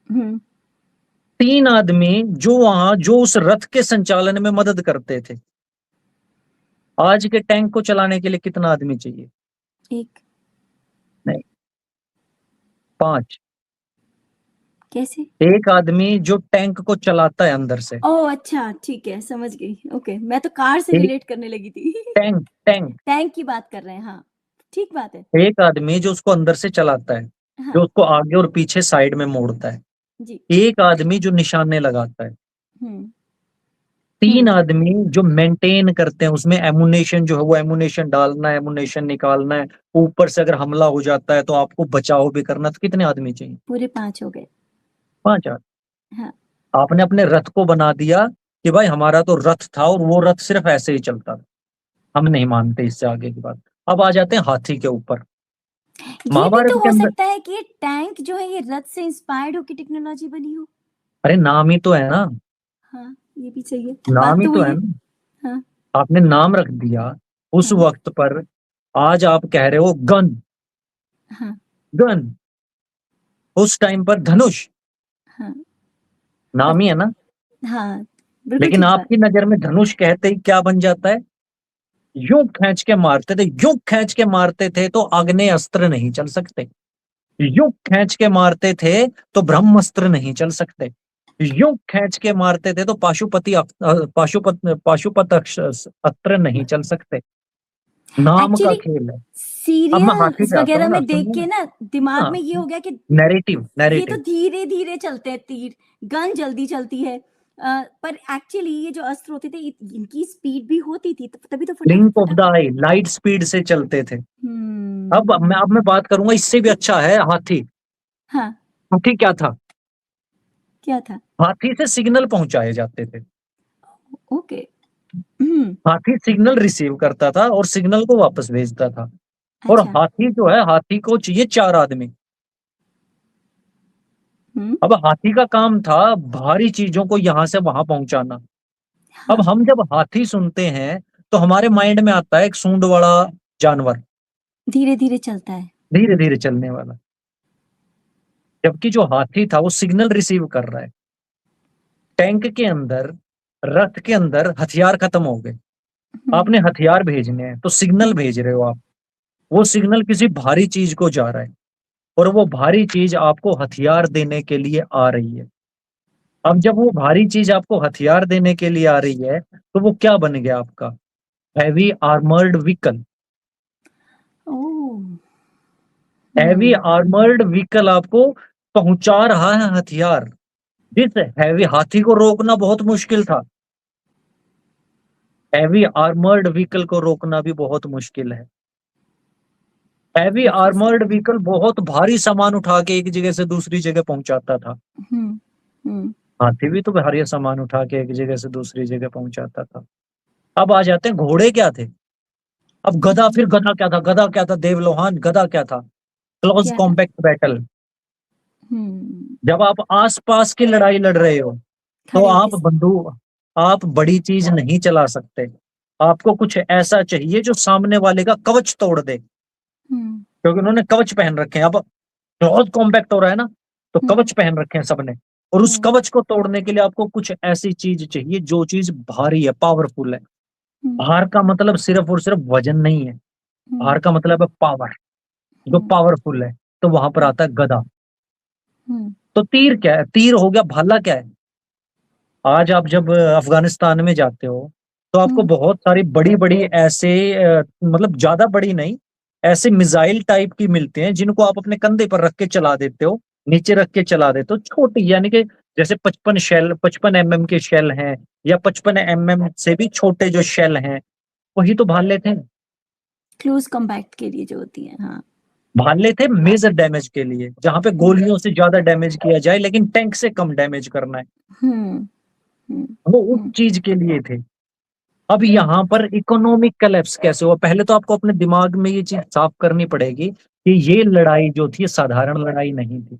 Speaker 2: हम्म।
Speaker 1: 3 आदमी जो वहां जो उस रथ के संचालन में मदद करते थे। आज के टैंक को चलाने के लिए कितना आदमी चाहिए?
Speaker 2: एक।
Speaker 1: नहीं, 5।
Speaker 2: कैसे?
Speaker 1: एक आदमी जो टैंक को चलाता है अंदर से।
Speaker 2: ओह अच्छा, ठीक है, समझ गई। ओके, मैं तो कार से
Speaker 1: एक
Speaker 2: रिलेट करने लगी थी।
Speaker 1: टैंक टैंक
Speaker 2: टैंक की बात कर रहे हैं, हाँ। ठीक बात है।
Speaker 1: एक आदमी जो उसको अंदर से चलाता है, जो
Speaker 2: हाँ।
Speaker 1: उसको आगे और पीछे साइड में मोड़ता है।
Speaker 2: जी।
Speaker 1: एक आदमी जो निशाने लगाता है।
Speaker 2: हम्म।
Speaker 1: 3 आदमी जो मेंटेन करते हैं, उसमें एमुनेशन जो है वो एमुनेशन डालना है, एमुनेशन निकालना है, ऊपर से अगर हमला हो जाता है तो आपको बचाव भी करना, तो कितने आदमी चाहिए?
Speaker 2: पूरे 5 हो गए।
Speaker 1: 5 आदमी।
Speaker 2: हाँ।
Speaker 1: आपने अपने रथ को बना दिया कि भाई हमारा तो रथ था और वो रथ सिर्फ ऐसे ही चलता था, हम नहीं मानते इससे आगे की बात। अब आ जाते हैं हाथी के ऊपर।
Speaker 2: ये भी
Speaker 1: महाभारत
Speaker 2: तो
Speaker 1: के
Speaker 2: हो
Speaker 1: अंदर,
Speaker 2: सकता है कि ये टैंक जो है ये रथ से इंस्पायर्ड होकर टेक्नोलॉजी बनी हो।
Speaker 1: अरे नाम ही तो है ना,
Speaker 2: हाँ, ये भी चाहिए,
Speaker 1: नाम
Speaker 2: बात
Speaker 1: ही
Speaker 2: तो
Speaker 1: तो
Speaker 2: वही
Speaker 1: है
Speaker 2: है।
Speaker 1: ना।
Speaker 2: हाँ।
Speaker 1: आपने नाम रख दिया उस
Speaker 2: हाँ।
Speaker 1: वक्त पर। आज आप कह रहे हो गन,
Speaker 2: हाँ।
Speaker 1: गन, उस टाइम पर धनुष,
Speaker 2: हाँ।
Speaker 1: नाम ही है
Speaker 2: और
Speaker 1: ना।
Speaker 2: हाँ, बिल्कुल
Speaker 1: लेकिन
Speaker 2: ठीक बात।
Speaker 1: आपकी नजर में धनुष कहते ही क्या बन जाता है? यूं खींच के मारते थे, यूं खींच के मारते थे तो आग्नेय अस्त्र नहीं चल सकते। यूं खींच के मारते थे तो ब्रह्मस्त्र नहीं चल सकते। यूं खींच के मारते थे तो पाशुपत अस्त्र नहीं चल सकते। नाम का
Speaker 2: एक्चुअली
Speaker 1: खेल है। अब मैं हाथी
Speaker 2: सीरियल्स
Speaker 1: पे आता
Speaker 2: वगैरह
Speaker 1: हूँ ना,
Speaker 2: में देख
Speaker 1: सुनिए
Speaker 2: के
Speaker 1: ना।
Speaker 2: ना दिमाग
Speaker 1: हाँ,
Speaker 2: में ये हो गया कि
Speaker 1: नैरेटिव,
Speaker 2: ये तो
Speaker 1: नैरेटिव।
Speaker 2: धीरे धीरे चलते हैं तीर, गन जल्दी चलती है। पर एक्चुअली ये जो अस्त्र होते थे इनकी स्पीड भी होती थी, तभी तो फटाफट
Speaker 1: ब्लिंक ऑफ द
Speaker 2: फटाफट।
Speaker 1: आई, लाइट स्पीड से चलते थे। अब मैं
Speaker 2: हम्म।
Speaker 1: बात करूंगा, इससे भी अच्छा है हाथी।
Speaker 2: हाँ।
Speaker 1: हाथी क्या था?
Speaker 2: क्या था?
Speaker 1: हाथी से सिग्नल पहुंचाए जाते थे।
Speaker 2: ओके। हम्म।
Speaker 1: हाथी सिग्नल रिसीव करता था और सिग्नल को वापस भेजता था। और
Speaker 2: अच्छा।
Speaker 1: हाथी जो है, हाथी को चाहिए 4 आदमी।
Speaker 2: हम्म।
Speaker 1: अब हाथी का काम था भारी चीजों को यहां से वहां पहुंचाना। अब
Speaker 2: हाँ,
Speaker 1: हम जब हाथी सुनते हैं तो हमारे माइंड में आता है एक सूंड वाला जानवर,
Speaker 2: धीरे धीरे चलता है।
Speaker 1: धीरे धीरे चलने वाला। जबकि जो हाथी था वो सिग्नल रिसीव कर रहा है। टैंक के अंदर, रथ के अंदर हथियार खत्म हो गए,
Speaker 2: हम्म।
Speaker 1: आपने हथियार भेजने हैं तो सिग्नल
Speaker 2: हम्म।
Speaker 1: भेज रहे हो आप। वो सिग्नल किसी भारी चीज को जा रहा है और वो भारी चीज आपको हथियार देने के लिए आ रही है। अब जब वो भारी चीज आपको हथियार देने के लिए आ रही है तो वो क्या बन गया आपका? Heavy armoured vehicle.
Speaker 2: Oh.
Speaker 1: Heavy
Speaker 2: hmm.
Speaker 1: Armoured vehicle आपको पहुंचा रहा है हथियार। जिस हैवी हाथी को रोकना बहुत मुश्किल था, हैवी आर्मर्ड व्हीकल को रोकना भी बहुत मुश्किल है। Heavy
Speaker 2: interesting.
Speaker 1: आर्मर्ड व्हीकल बहुत भारी सामान उठा के एक जगह से दूसरी जगह पहुंचाता था।
Speaker 2: हम्म। हम्म।
Speaker 1: हाथी भी तो भारी सामान उठा के एक जगह से दूसरी जगह पहुंचाता था। अब आ जाते हैं घोड़े क्या थे। अब गधा, फिर गधा क्या था? गधा क्या था देवलोहान? गधा क्या था? क्लोज
Speaker 2: क्या था?
Speaker 1: Combat battle.
Speaker 2: हम्म।
Speaker 1: जब आप आस पास की लड़ाई लड़ रहे हो तो
Speaker 2: खड़े होके
Speaker 1: आप बड़ी चीज नहीं चला सकते। आपको कुछ ऐसा चाहिए जो सामने वाले का कवच तोड़ दे,
Speaker 2: हम्म।
Speaker 1: क्योंकि उन्होंने कवच पहन रखे हैं। अब क्लोज कॉम्बैक्ट हो रहा है ना, तो
Speaker 2: हम्म।
Speaker 1: कवच पहन रखे हैं सबने। और उस
Speaker 2: हम्म।
Speaker 1: कवच को तोड़ने के लिए आपको कुछ ऐसी चीज चाहिए जो चीज भारी है, पावरफुल है।
Speaker 2: हम्म।
Speaker 1: भार का मतलब सिर्फ और सिर्फ वजन नहीं है,
Speaker 2: हम्म।
Speaker 1: भार का मतलब है पावर, जो
Speaker 2: हम्म।
Speaker 1: पावरफुल है। तो वहां पर
Speaker 2: हम्म।
Speaker 1: आता है गधा।
Speaker 2: हम्म।
Speaker 1: तो तीर क्या है? तीर हो गया। भाला क्या है? आज आप जब अफगानिस्तान में जाते हो तो आपको
Speaker 2: हम्म।
Speaker 1: बहुत सारी बड़ी बड़ी ऐसे मतलब ज्यादा बड़ी नहीं, ऐसे मिसाइल टाइप की मिलते हैं जिनको आप अपने कंधे पर रख के चला देते हो, नीचे रख के चला देते हो। छोटी, यानी कि जैसे 55 mm के शेल हैं, या 55 mm से भी छोटे जो शेल हैं, वही तो भाले थे।
Speaker 2: क्लोज कॉम्बैक्ट के लिए जो होती है, हाँ।
Speaker 1: भाले थे मेजर डैमेज के लिए, जहां पे
Speaker 2: हम्म।
Speaker 1: गोलियों से ज्यादा डैमेज किया जाए लेकिन टैंक से कम डैमेज करना है,
Speaker 2: हम्म। हम्म।
Speaker 1: वो उस
Speaker 2: हम्म।
Speaker 1: चीज के लिए थे। अब यहाँ पर इकोनॉमिक कलेप्स कैसे हुआ? पहले तो आपको अपने दिमाग में ये चीज साफ करनी पड़ेगी कि ये लड़ाई जो थी साधारण लड़ाई नहीं थी।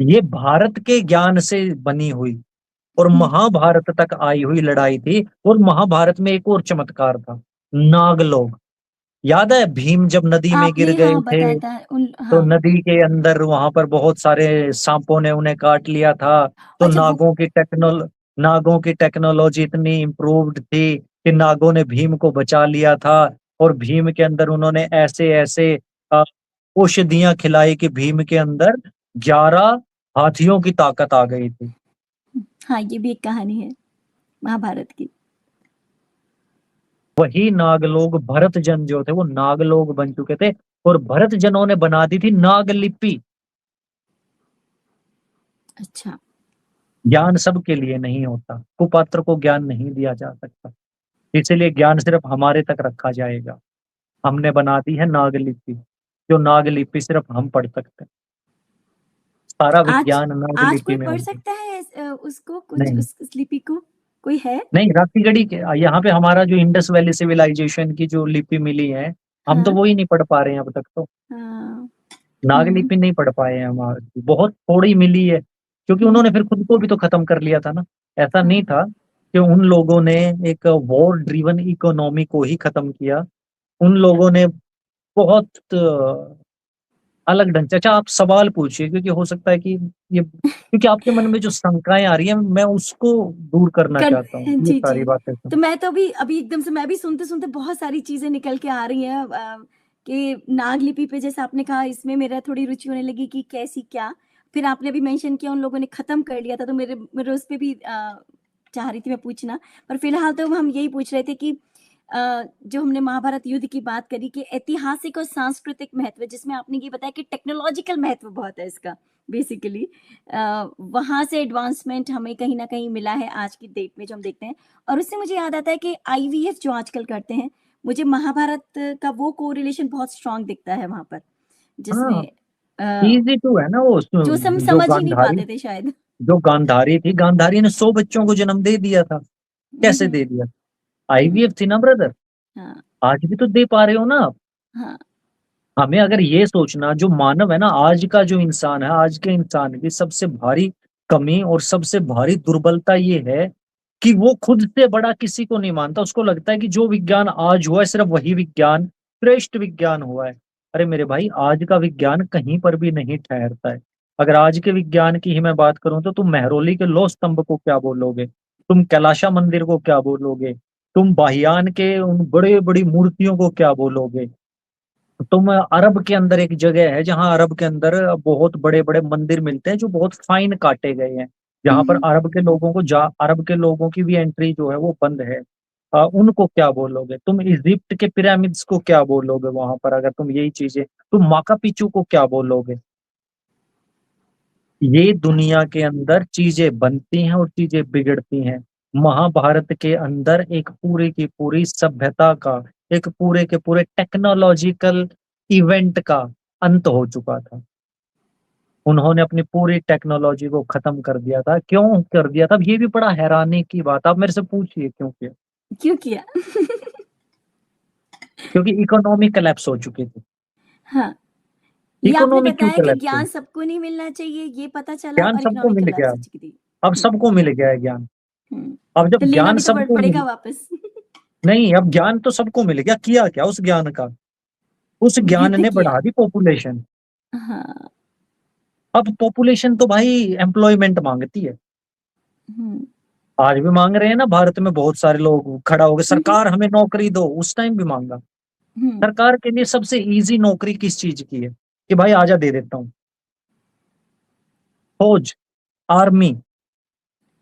Speaker 1: ये भारत के ज्ञान से बनी हुई और
Speaker 2: हम्म।
Speaker 1: महाभारत तक आई हुई लड़ाई थी। और महाभारत में एक और चमत्कार था, नागलोक। याद है भीम जब नदी में गिर
Speaker 2: आपने
Speaker 1: गए
Speaker 2: हाँ
Speaker 1: थे
Speaker 2: बताया था उन,
Speaker 1: तो
Speaker 2: हाँ।
Speaker 1: नदी के अंदर वहां पर बहुत सारे सांपों ने उन्हें काट लिया था। तो
Speaker 2: अच्छा वो।
Speaker 1: नागों की टेक्नोलॉजी इतनी इम्प्रूव्ड थी कि नागों ने भीम को बचा लिया था। और भीम के अंदर उन्होंने ऐसे ऐसे अ, औषधियां खिलाई कि भीम के अंदर 11 हाथियों की ताकत आ गई थी।
Speaker 2: हाँ, ये भी एक कहानी है महाभारत की।
Speaker 1: वही नागलोग भरत जन जो थे वो नागलोग बन चुके थे। और भरत जनों ने बना दी थी नागलिपि।
Speaker 2: अच्छा।
Speaker 1: ज्ञान सबके लिए नहीं होता, कुपात्र को ज्ञान नहीं दिया जा सकता, इसीलिए ज्ञान सिर्फ हमारे तक रखा जाएगा। हमने बना दी है नागलिपि, जो नागलिपि सिर्फ हम पढ़ सकते हैं, सारा
Speaker 2: आज
Speaker 1: विज्ञान
Speaker 2: आज
Speaker 1: नागलिपि
Speaker 2: कोई
Speaker 1: में
Speaker 2: पढ़
Speaker 1: होगा।
Speaker 2: सकता है उसको, कुछ
Speaker 1: नहीं,
Speaker 2: उस लिपि को? कोई है?
Speaker 1: नहीं, रात्रिगढ़ी के यहाँ पे हमारा जो इंडस वैली सिविलाइजेशन की जो लिपि मिली है, हम तो
Speaker 2: हाँ,
Speaker 1: वो ही नहीं पढ़ पा रहे हैं अब तक तो।
Speaker 2: हाँ। हुँ,
Speaker 1: नागलिपि नहीं पढ़ पाए हैं हमारी, बहुत थोड़ी मिली है, क्योंकि
Speaker 2: हुँ,
Speaker 1: उन्होंने फिर खुद को भी तो खत्म कर लिया था ना। ऐसा
Speaker 2: हाँ।
Speaker 1: नहीं था कि उन लोगों ने एक वॉर ड्रिवन इकोनॉमी को ही खत्म किया। उन लोगों ने बहुत अलग ढंग से। अच्छा, आप सवाल पूछिए, क्योंकि हो सकता है कि ये, क्योंकि आपके मन में जो शंकाएं आ रही हैं, मैं उसको दूर करना
Speaker 2: कर
Speaker 1: चाहता हूँ, ये
Speaker 2: जी,
Speaker 1: सारी
Speaker 2: जी।
Speaker 1: बातें
Speaker 2: तो
Speaker 1: तो।
Speaker 2: मैं तो अभी अभी एकदम से मैं भी सुनते-सुनते बहुत सारी चीज़ें निकल के आ रही हैं, कि नागलिपि पे जैसे आपने कहा, इसमें मेरा थोड़ी रुचि होने लगी कि कैसी क्या? फिर आपने अभी मेंशन किया उन लोगों ने ख़त्म कर लिया था, तो मेरे मेरे उस पे भी चाह रही थी मैं पूछना। पर फ़िलहाल तो हम यही पूछ रहे थे कि जो हमने महाभारत युद्ध की बात करी कि ऐतिहासिक और सांस्कृतिक महत्व, जिसमें आपने ये बताया कि टेक्नोलॉजिकल महत्व बहुत है इसका बेसिकली। वहाँ से एडवांसमेंट हमें कहीं न कहीं मिला है आज की डेट में जो हम देखते हैं। और उससे मुझे याद आता है कि आईवीएफ जो आजकल करते हैं, मुझे महाभारत का वो कोरिलेशन बहुत स्ट्रॉन्ग दिखता है वहाँ पर,
Speaker 1: हाँ,
Speaker 2: जिसमें अ,
Speaker 1: इजी टू है ना वो।
Speaker 2: जो हम
Speaker 1: जो
Speaker 2: समझ ही नहीं
Speaker 1: गांधारी
Speaker 2: पाते थे शायद।
Speaker 1: जो गांधारी थी, गांधारी ने 100 बच्चों को जन्म दे दिया था।
Speaker 2: हुँ,
Speaker 1: कैसे
Speaker 2: हुँ,
Speaker 1: दे दिया?
Speaker 2: हुँ।
Speaker 1: आईवीएफ थी ना ब्रदर।
Speaker 2: हाँ,
Speaker 1: आज भी तो दे पा रहे हो ना आप।
Speaker 2: हाँ।
Speaker 1: हमें अगर ये सोचना, जो मानव है ना, आज का जो इंसान है, आज के इंसान की सबसे भारी कमी और सबसे भारी दुर्बलता ये है कि वो खुद से बड़ा किसी को नहीं मानता। उसको लगता है कि जो विज्ञान आज हुआ है, सिर्फ वही विज्ञान श्रेष्ठ विज्ञान हुआ है। अरे मेरे भाई, आज का विज्ञान कहीं पर भी नहीं ठहरता है। अगर आज के विज्ञान की ही मैं बात करूं, तो तुम मेहरौली के लौह स्तंभ को क्या बोलोगे? तुम कैलाशा मंदिर को क्या बोलोगे? तुम बाहियान के उन बड़े बड़ी मूर्तियों को क्या बोलोगे? तुम अरब के अंदर एक जगह है जहां अरब के अंदर बहुत बड़े बड़े मंदिर मिलते हैं, जो बहुत फाइन काटे गए हैं,
Speaker 2: हुँ,
Speaker 1: जहां पर
Speaker 2: हुँ।
Speaker 1: अरब के लोगों की भी एंट्री जो है वो बंद है। उनको क्या बोलोगे? तुम इजिप्ट के पिरामिड्स को क्या बोलोगे? वहां पर अगर तुम यही चीजें, तुम माका पिच्चू को क्या बोलोगे? ये दुनिया के अंदर चीजें बनती हैं और चीजें बिगड़ती हैं। महाभारत के अंदर एक पूरी की पूरी सभ्यता का, एक पूरे के पूरे टेक्नोलॉजिकल इवेंट का अंत हो चुका था। उन्होंने अपनी पूरी टेक्नोलॉजी को खत्म कर दिया था। क्यों कर दिया था? अब ये भी बड़ा हैरानी की बात, आप मेरे से पूछिए क्यों किया।
Speaker 2: क्यों किया?
Speaker 1: क्योंकि इकोनॉमी कोलैप्स हो चुकी थी।
Speaker 2: हाँ, ये आपने
Speaker 1: इकोनॉमी क्यों
Speaker 2: बताया कि
Speaker 1: कोलैप्स हुई?
Speaker 2: ज्ञान सबको नहीं मिलना चाहिए, ये पता चला
Speaker 1: ज्ञान
Speaker 2: और
Speaker 1: सबको
Speaker 2: इकोनॉमिक
Speaker 1: मिल गया।
Speaker 2: कोलैप्स हो चुकी थी।
Speaker 1: अब
Speaker 2: हुँ,
Speaker 1: सबको मिल गया है ज्ञान।
Speaker 2: हुँ।
Speaker 1: अब
Speaker 2: तो
Speaker 1: जब
Speaker 2: लेना
Speaker 1: ज्ञान
Speaker 2: भी तो
Speaker 1: सबको
Speaker 2: पड़ेगा
Speaker 1: मिल,
Speaker 2: वापस।
Speaker 1: नहीं, अब ज्ञान तो सबको मिल गया, किया क्या उस ज्ञान का? उस ज्ञान
Speaker 2: युद्ध
Speaker 1: ने
Speaker 2: किया।
Speaker 1: बढ़ा दी पॉपुलेशन।
Speaker 2: हाँ,
Speaker 1: अब पॉपुलेशन तो भाई एम्प्लॉयमेंट मांगती है।
Speaker 2: हुँ,
Speaker 1: आज भी मांग रहे हैं ना, भारत में बहुत सारे लोग खड़ा हो गए,
Speaker 2: हुँ, हुँ,
Speaker 1: सरकार हमें नौकरी दो, उस टाइम भी मांगा।
Speaker 2: हुँ।
Speaker 1: सरकार के लिए सबसे इजी नौकरी किस चीज की है? कि भाई आजा, दे देता हूँ। फौज, आर्मी।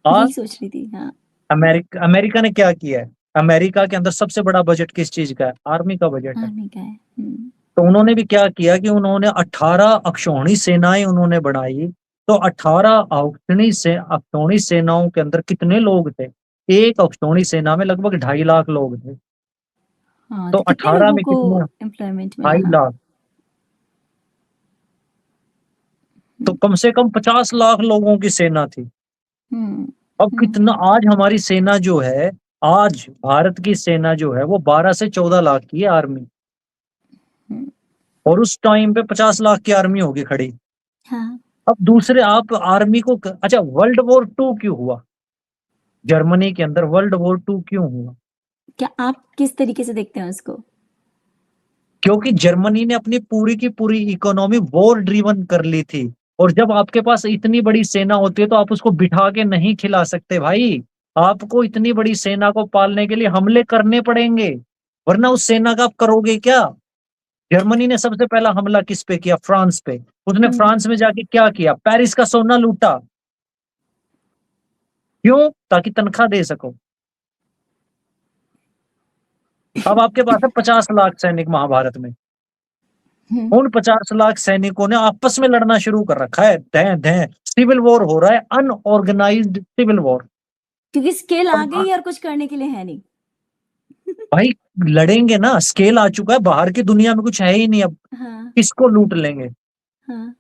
Speaker 1: आ
Speaker 2: यही सोच रही थी, हाँ,
Speaker 1: अमेरिका ने क्या किया है? अमेरिका के अंदर सबसे बड़ा बजट किस चीज का है? आर्मी का बजट है।
Speaker 2: आर्मी का है। हुँ,
Speaker 1: तो उन्होंने भी क्या किया कि उन्होंने 18 अक्षौणी सेनाएं उन्होंने बनाई। तो 18 अक्षौणी सेनाओं के अंदर कितने लोग थे? एक अक्षौणी सेना में लगभग 2.5 लाख लोग थे।
Speaker 2: हाँ,
Speaker 1: तो
Speaker 2: तो कितने
Speaker 1: 18
Speaker 2: लोगों
Speaker 1: में
Speaker 2: को
Speaker 1: कितने?
Speaker 2: एम्प्लॉयमेंट मिला?
Speaker 1: ढाई
Speaker 2: हाँ,
Speaker 1: लाख तो
Speaker 2: हुँ,
Speaker 1: कम से कम 50 लाख लोगों की सेना थी।
Speaker 2: हुँ,
Speaker 1: अब
Speaker 2: हुँ,
Speaker 1: कितना आज हमारी सेना जो है, आज भारत की सेना जो है वो 12 से 14 लाख की है आर्मी।
Speaker 2: हुँ,
Speaker 1: और उस टाइम पे 50 लाख की आर्मी होगी खड़ी।
Speaker 2: हाँ।
Speaker 1: अब दूसरे आप आर्मी को अच्छा, वर्ल्ड वॉर टू क्यों हुआ? जर्मनी के अंदर वर्ल्ड वॉर टू क्यों हुआ?
Speaker 2: क्या आप किस तरीके से देखते हैं उसको?
Speaker 1: क्योंकि जर्मनी ने अपनी पूरी की पूरी इकोनॉमी वॉर ड्रिवन कर ली थी। और जब आपके पास इतनी बड़ी सेना होती है, तो आप उसको बिठा के नहीं खिला सकते भाई। आपको इतनी बड़ी सेना को पालने के लिए हमले करने पड़ेंगे, वरना उस सेना का आप करोगे क्या? जर्मनी ने सबसे पहला हमला किस पे किया? फ्रांस पे। उसने
Speaker 2: हुँ,
Speaker 1: फ्रांस में जाके क्या किया? पेरिस का सोना लूटा। क्यों? ताकि तनख्वाह दे सको। अब आपके पास है 50 लाख सैनिक महाभारत में।
Speaker 2: हुँ,
Speaker 1: उन 50 लाख सैनिकों ने आपस में लड़ना शुरू कर रखा है, धै धै सिविल वॉर हो रहा है, अनऑर्गेनाइज्ड सिविल वॉर।
Speaker 2: क्योंकि स्केल आ
Speaker 1: अब
Speaker 2: गई और कुछ करने के लिए है नहीं।
Speaker 1: भाई लड़ेंगे ना, स्केल आ चुका है, बाहर की दुनिया में कुछ है ही नहीं अब।
Speaker 2: हाँ,
Speaker 1: किसको लूट लेंगे?
Speaker 2: हाँ।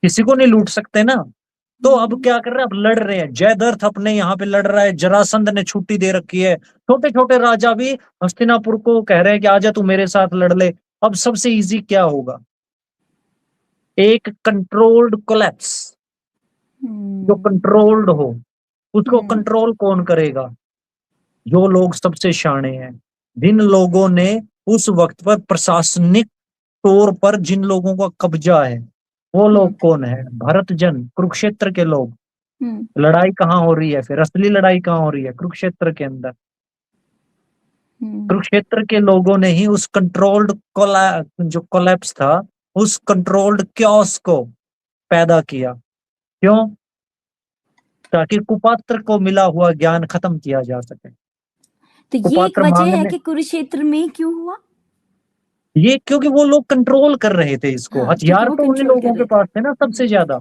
Speaker 1: किसी को नहीं लूट सकते ना। तो अब
Speaker 2: हुँ,
Speaker 1: क्या कर रहे हैं, अब लड़ रहे हैं। जयद्रथ अपने यहाँ पे लड़ रहा है, जरासंध ने छुट्टी दे रखी है, छोटे छोटे राजा भी हस्तिनापुर को कह रहे हैं कि आजा तू मेरे साथ लड़ ले। अब सबसे इजी क्या होगा? एक कंट्रोल्ड कोलैप्स, जो
Speaker 2: हुँ,
Speaker 1: कंट्रोल्ड हो। उसको
Speaker 2: हुँ,
Speaker 1: कंट्रोल कौन करेगा? जो लोग सबसे शाणे हैं, जिन लोगों ने उस वक्त पर प्रशासनिक तौर पर जिन लोगों का कब्जा है, वो
Speaker 2: हुँ,
Speaker 1: लोग कौन है? भरत जन, कुरुक्षेत्र के लोग।
Speaker 2: हुँ,
Speaker 1: लड़ाई कहाँ हो रही है फिर? असली लड़ाई कहाँ हो रही है? कुरुक्षेत्र के अंदर।
Speaker 2: हुँ।
Speaker 1: कुरुक्षेत्र के लोगों ने ही उस कंट्रोल्ड कोला जो कोलैप्स था, उस कंट्रोल्ड क्योस को पैदा किया। क्यों? ताकि कुपात्र को मिला हुआ ज्ञान खत्म किया जा सके।
Speaker 2: तो ये एक
Speaker 1: कुपात्र
Speaker 2: वजह है
Speaker 1: मांगने,
Speaker 2: कि कुरुक्षेत्र में क्यों हुआ?
Speaker 1: ये क्योंकि वो लोग कंट्रोल कर रहे थे इसको।
Speaker 2: हाँ, क्योंकि
Speaker 1: हथियार
Speaker 2: वो
Speaker 1: तो उन्हीं
Speaker 2: कंट्रोल कर
Speaker 1: लोगों के
Speaker 2: रहे थे।
Speaker 1: पास थे ना
Speaker 2: हुँ,
Speaker 1: सबसे ज्यादा।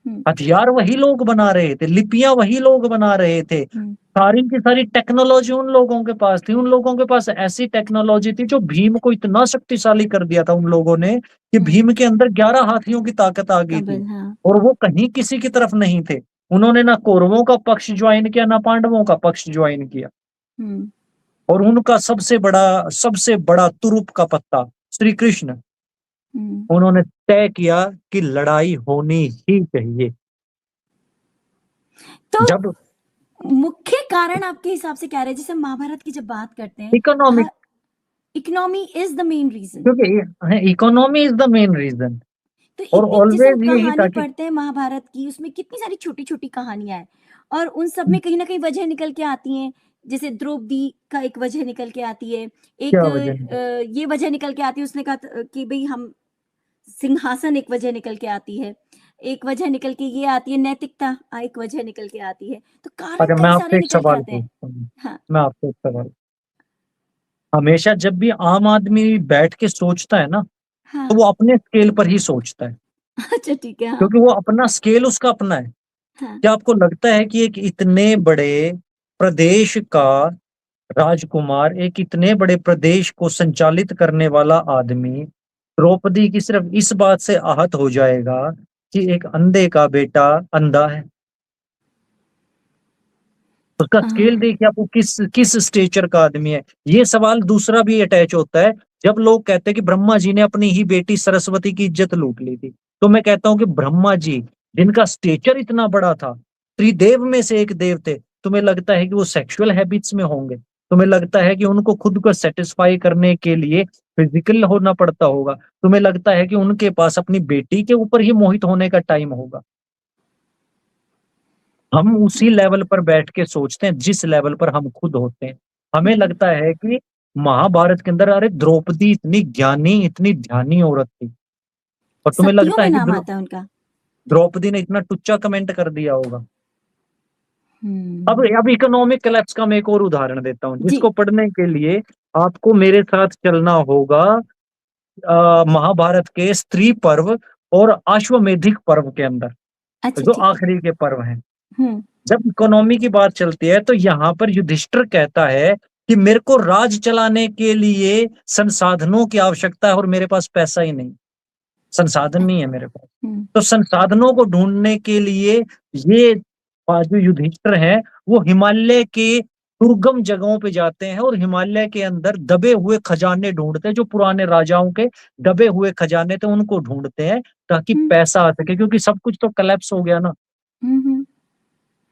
Speaker 2: हुँ,
Speaker 1: हथियार वही लोग बना रहे थे, लिपियां वही लोग बना रहे थे,
Speaker 2: हुँ,
Speaker 1: सारी की सारी टेक्नोलॉजी उन लोगों के पास थी। उन लोगों के पास ऐसी टेक्नोलॉजी थी जो भीम को इतना शक्तिशाली कर दिया था उन लोगों ने, कि
Speaker 2: हुँ।
Speaker 1: भीम के अंदर 11 हाथियों की ताकत आ गई थी।
Speaker 2: कबल, हाँ।
Speaker 1: और वो कहीं किसी की तरफ नहीं थे। उन्होंने ना कौरवों का पक्ष ज्वाइन किया, ना पांडवों का पक्ष ज्वाइन किया।
Speaker 2: हुँ,
Speaker 1: और उनका सबसे बड़ा तुरुप का पत्ता श्री कृष्ण,
Speaker 2: हुँ।
Speaker 1: उन्होंने तय किया कि लड़ाई होनी ही चाहिए।
Speaker 2: तो
Speaker 1: जब
Speaker 2: मुख्य कारण आपके हिसाब से क्या रहे? जैसे महाभारत की जब बात करते हैं,
Speaker 1: इकोनॉमिक,
Speaker 2: कहा economy is the main reason.
Speaker 1: क्योंकि economy is the main reason.
Speaker 2: तो
Speaker 1: और
Speaker 2: इतनी जैसे हम
Speaker 1: ऑलवेज यही था
Speaker 2: कहानी
Speaker 1: कि
Speaker 2: पढ़ते हैं महाभारत की, उसमें कितनी सारी छोटी-छोटी कहानियाँ हैं और उन सब में कहीं न कहीं वजह निकल के आती हैं। जैसे द्रौपदी का एक वजह निकल के आती है, एक
Speaker 1: क्या वजह नहीं?
Speaker 2: ये वजह निकल के आती है, उसने कहा कि भई हम सिंहासन एक वजह निकल के आती है। एक वजह निकल के ये आती है नैतिकता एक वजह निकल के आती है। तो कारण
Speaker 1: अच्छा, मैं
Speaker 2: कई सारे
Speaker 1: आपसे एक
Speaker 2: निकल के
Speaker 1: सवाल
Speaker 2: आते हैं।
Speaker 1: पूछता हूँ।
Speaker 2: हाँ,
Speaker 1: मैं आपसे एक सवाल, हमेशा जब भी आम आदमी बैठ के सोचता है ना, तो
Speaker 2: हाँ।
Speaker 1: वो अपने स्केल पर ही सोचता है।
Speaker 2: अच्छा ठीक है, हाँ,
Speaker 1: क्योंकि वो अपना स्केल उसका अपना है।
Speaker 2: हाँ।
Speaker 1: क्या आपको लगता है कि एक इतने बड़े प्रदेश का राजकुमार, एक इतने बड़े प्रदेश को संचालित करने वाला आदमी, द्रौपदी की सिर्फ इस बात से आहत हो जाएगा कि एक अंधे का बेटा अंधा है? उसका
Speaker 2: अ,
Speaker 1: स्केल देखिए, आपको किस किस स्टेचर का आदमी है। ये सवाल दूसरा भी अटैच होता है, जब लोग कहते हैं कि ब्रह्मा जी ने अपनी ही बेटी सरस्वती की इज्जत लूट ली थी। तो मैं कहता हूँ कि ब्रह्मा जी, जिनका स्टेचर इतना बड़ा था, त्रिदेव में से एक देव थे, तुम्हें लगता है कि वो सेक्सुअल हैबिट्स में होंगे? तुम्हें लगता है कि उनको खुद को सेटिस्फाई करने के लिए फिजिकल होना पड़ता होगा? तुम्हें लगता है कि उनके पास अपनी बेटी के ऊपर ही मोहित होने का टाइम होगा? हम उसी लेवल पर बैठ के सोचते हैं जिस लेवल पर हम खुद होते हैं। हमें
Speaker 2: हुँ।
Speaker 1: लगता है कि महाभारत के अंदर, अरे द्रौपदी इतनी ज्ञानी, इतनी ध्यानी औरत थी। और तुम्हें
Speaker 2: सतियों
Speaker 1: लगता
Speaker 2: में
Speaker 1: है कि
Speaker 2: नाम आता है उनका।
Speaker 1: द्रौपदी ने इतना टुच्चा कमेंट कर दिया होगा? अब
Speaker 2: हुँ।
Speaker 1: अब इकोनॉमिक कोलैप्स का मैं एक और उदाहरण देता हूँ,
Speaker 2: जी।
Speaker 1: जिसको पढ़ने के लिए आपको मेरे साथ चलना होगा महाभारत के स्त्री पर्व और अश्वमेधिक पर्व के अंदर,
Speaker 2: अच्छा
Speaker 1: जो
Speaker 2: ठीक है।
Speaker 1: आखिरी के पर्व हैं।
Speaker 2: हुँ,
Speaker 1: जब इकोनॉमी की बात चलती है, तो यहाँ पर युधिष्ठिर कहता है कि मेरे को राज चलाने के लिए संसाधनों की आवश्यकता है और मेरे पास पैसा ही नहीं, संसाधन नहीं है मेरे पास।
Speaker 2: हुँ,
Speaker 1: तो संसाधनों को ढूंढने के लिए ये जो युधिष्ठिर हैं, वो हिमालय के दुर्गम जगहों पे जाते हैं और हिमालय के अंदर दबे हुए खजाने ढूंढते हैं, जो पुराने राजाओं के दबे हुए खजाने थे उनको ढूंढते हैं, ताकि
Speaker 2: हुँ,
Speaker 1: पैसा आ सके, क्योंकि सब कुछ तो कलेप्स हो गया ना।
Speaker 2: हुँ, हुँ,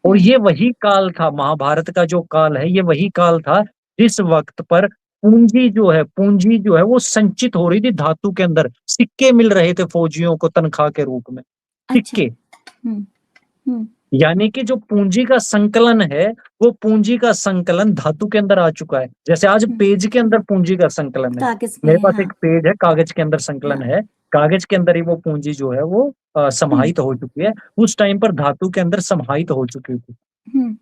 Speaker 1: और
Speaker 2: हुँ।
Speaker 1: ये वही काल था, महाभारत का जो काल है, ये वही काल था जिस वक्त पर पूंजी जो है वो संचित हो रही थी धातु के अंदर। सिक्के मिल रहे थे फौजियों को तनख्वाह के रूप में,
Speaker 2: अच्छा।
Speaker 1: सिक्के।
Speaker 2: हुँ, हुँ,
Speaker 1: यानी कि जो पूंजी का संकलन है, वो पूंजी का संकलन धातु के अंदर आ चुका है। जैसे आज
Speaker 2: हुँ।
Speaker 1: पेज के अंदर पूंजी का संकलन है।
Speaker 2: कागज़ में
Speaker 1: मेरे
Speaker 2: है,
Speaker 1: पास
Speaker 2: हाँ,
Speaker 1: एक पेज है, कागज के अंदर संकलन
Speaker 2: हाँ।
Speaker 1: है। कागज के अंदर ही वो पूंजी जो है वो
Speaker 2: हुँ,
Speaker 1: समाहित हो चुकी है। उस टाइम पर धातु के अंदर समाहित हो चुकी थी।
Speaker 2: हुँ,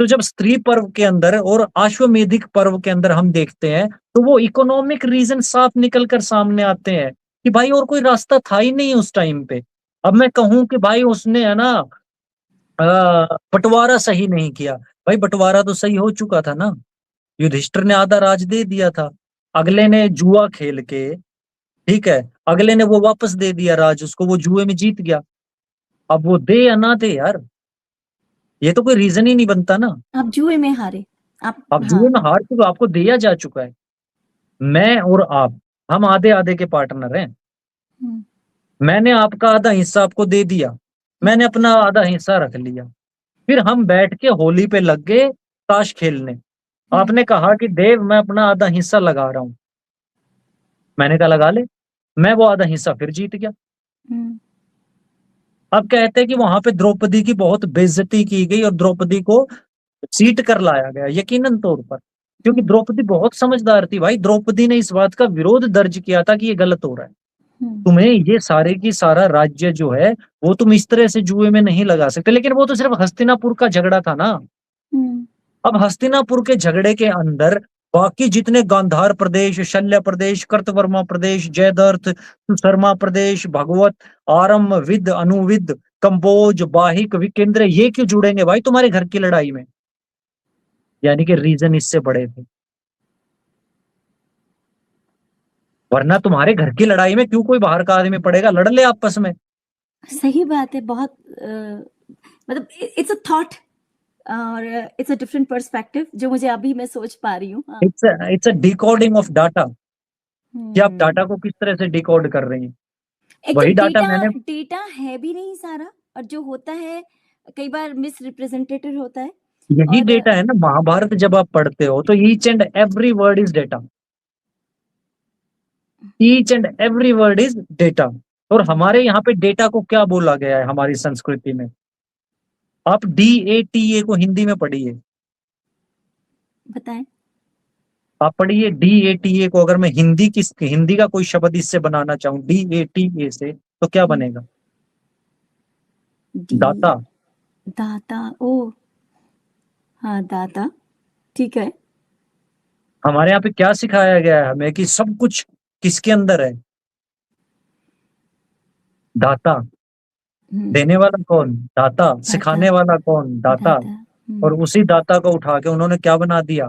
Speaker 1: तो जब स्त्री पर्व के अंदर और अश्वमेधिक पर्व के अंदर हम देखते हैं, तो वो इकोनॉमिक रीजन साफ निकल कर सामने आते हैं कि भाई और कोई रास्ता था ही नहीं उस टाइम पे। अब मैं कहूं कि भाई उसने है ना बंटवारा सही नहीं किया, भाई बंटवारा तो सही हो चुका था ना, युधिष्ठिर ने आधा राज दे दिया था, अगले ने जुआ खेल के, ठीक है, अगले ने वो वापस दे दिया राज उसको, वो जुए में जीत गया। अब वो दे या ना दे यार, ये तो कोई रीजन ही नहीं बनता ना।
Speaker 2: आप जुए में हारे। आप,
Speaker 1: अब
Speaker 2: हाँ।
Speaker 1: जुए में हार के तो आपको दिया जा चुका है, मैं और आप, हम आधे आधे के पार्टनर हैं।
Speaker 2: हम्म,
Speaker 1: मैंने आपका आधा हिस्सा आपको दे दिया, मैंने अपना आधा हिस्सा रख लिया, फिर हम बैठ के होली पे लग गए ताश खेलने।
Speaker 2: हम्म,
Speaker 1: आपने कहा कि देव मैं अपना आधा हिस्सा लगा रहा हूं, मैंने कहा लगा ले, मैं वो आधा हिस्सा फिर जीत गया।
Speaker 2: हम्म,
Speaker 1: अब कहते हैं कि वहां पे द्रौपदी की बहुत बेइज्जती की गई और द्रौपदी को सीट कर लाया गया, यकीनन तौर पर, क्योंकि
Speaker 2: हम्म,
Speaker 1: द्रौपदी बहुत समझदार थी भाई, द्रौपदी ने इस बात का विरोध दर्ज किया था कि ये गलत हो रहा है,
Speaker 2: हम्म,
Speaker 1: तुम्हें ये सारे की सारा राज्य जो है वो तुम इस तरह से जुए में नहीं लगा सकते। लेकिन वो तो सिर्फ हस्तिनापुर का झगड़ा था ना।
Speaker 2: हम्म,
Speaker 1: अब हस्तिनापुर के झगड़े के अंदर बाकी जितने गांधार प्रदेश, शल्य प्रदेश, कर्तवर्मा प्रदेश, जयद्रथ, सुशर्मा प्रदेश, भगवत, आरम, विद, अनुविद, कंबोज, बाहिक, विकेंद्र, ये क्यों जुड़ेंगे भाई तुम्हारे घर की लड़ाई में? यानी कि रीजन इससे बड़े थे, वरना तुम्हारे घर की लड़ाई में क्यों कोई बाहर का आदमी पड़ेगा, लड़ ले आपस में।
Speaker 2: सही बात है। बहुत मतलब इट्स अ थॉट और इट्स अ डिफरेंट पर्सपेक्टिव जो मुझे अभी मैं सोच पा रही हूँ। हाँ।
Speaker 1: It's a decoding of data, कि आप डाटा
Speaker 2: हम्म।
Speaker 1: को किस तरह से डिकोड कर रहे हैं।
Speaker 2: एक तो
Speaker 1: वही डाटा
Speaker 2: डेटा
Speaker 1: मैंने,
Speaker 2: डेटा है भी नहीं सारा, और जो होता है कई बार मिस रिप्रेजेंटेटिव होता है।
Speaker 1: यही
Speaker 2: और
Speaker 1: डेटा है ना, महाभारत जब आप पढ़ते हो तो each and every word is data, each and every word is data. और हमारे यहाँ पे डेटा को क्या बोला गया है हमारी संस्कृति में? आप DATA को हिंदी में पढ़िए,
Speaker 2: बताएं।
Speaker 1: आप पढ़िए DATA को, अगर मैं हिंदी का कोई शब्द इससे बनाना चाहूँ DATA से, तो क्या बनेगा?
Speaker 2: डी
Speaker 1: दाता।
Speaker 2: दाता। ओ, हाँ, दाता। ठीक है।
Speaker 1: हमारे यहाँ पे क्या सिखाया गया है हमें कि सब कुछ किसके अंदर है? दाता।
Speaker 2: हम्म,
Speaker 1: देने वाला कौन? दाता।
Speaker 2: दाता।
Speaker 1: सिखाने वाला कौन? दाता।
Speaker 2: दाता।
Speaker 1: और उसी डाटा को उठा के उन्होंने क्या बना दिया?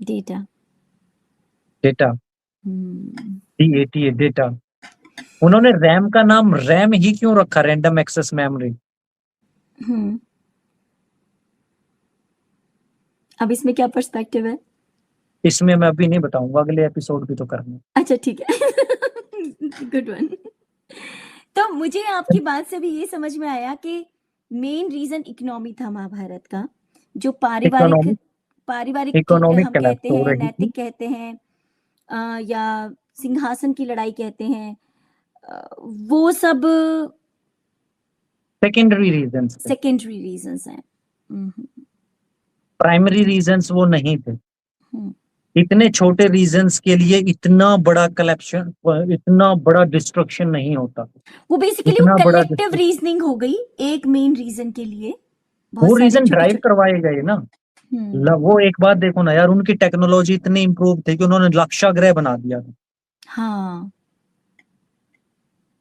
Speaker 2: डेटा।
Speaker 1: डेटा।
Speaker 2: हम्म,
Speaker 1: DATA डेटा। उन्होंने रैम का नाम रैम ही क्यों रखा, रैंडम एक्सेस मेमोरी?
Speaker 2: हम्म। अब इसमें क्या पर्सपेक्टिव है?
Speaker 1: इसमें मैं अभी नहीं बताऊंगा, अगले एपिसोड भी तो करना
Speaker 2: अच्छा, ठीक है। Good one. तो मुझे आपकी बात से भी ये समझ में आया कि मेन रीजन इकोनॉमी था महाभारत का, जो पारिवारिक
Speaker 1: इकोनॉमिक
Speaker 2: पारिवारिक
Speaker 1: इकोनॉमिक
Speaker 2: हम
Speaker 1: कलेप्स
Speaker 2: कहते
Speaker 1: हो
Speaker 2: हैं,
Speaker 1: रही थी।
Speaker 2: नैतिक कहते हैं, या सिंहासन की लड़ाई कहते हैं, वो सब
Speaker 1: सेकेंडरी रीजंस थे,
Speaker 2: सेकेंडरी रीजंस हैं। हम्म,
Speaker 1: प्राइमरी रीजंस वो नहीं थे।
Speaker 2: हम्म।
Speaker 1: इतने छोटे रीजंस के लिए इतना बड़ा कलेप्शन, इतना बड़ा डिस्ट्रक्शन नहीं होता,
Speaker 2: वो बेसिकली वो
Speaker 1: इतना बड़ा
Speaker 2: कलेक्टिव रीजनिंग हो गई एक मेन रीजन के लिए,
Speaker 1: वो
Speaker 2: बहुत सारे
Speaker 1: रीजन
Speaker 2: छोटे
Speaker 1: ड्राइव
Speaker 2: छोटे।
Speaker 1: करवाए गए ना। वो एक बात देखो ना यार, उनकी टेक्नोलॉजी इतनी इंप्रूव थी कि उन्होंने लाक्षागृह बना दिया था।
Speaker 2: हाँ।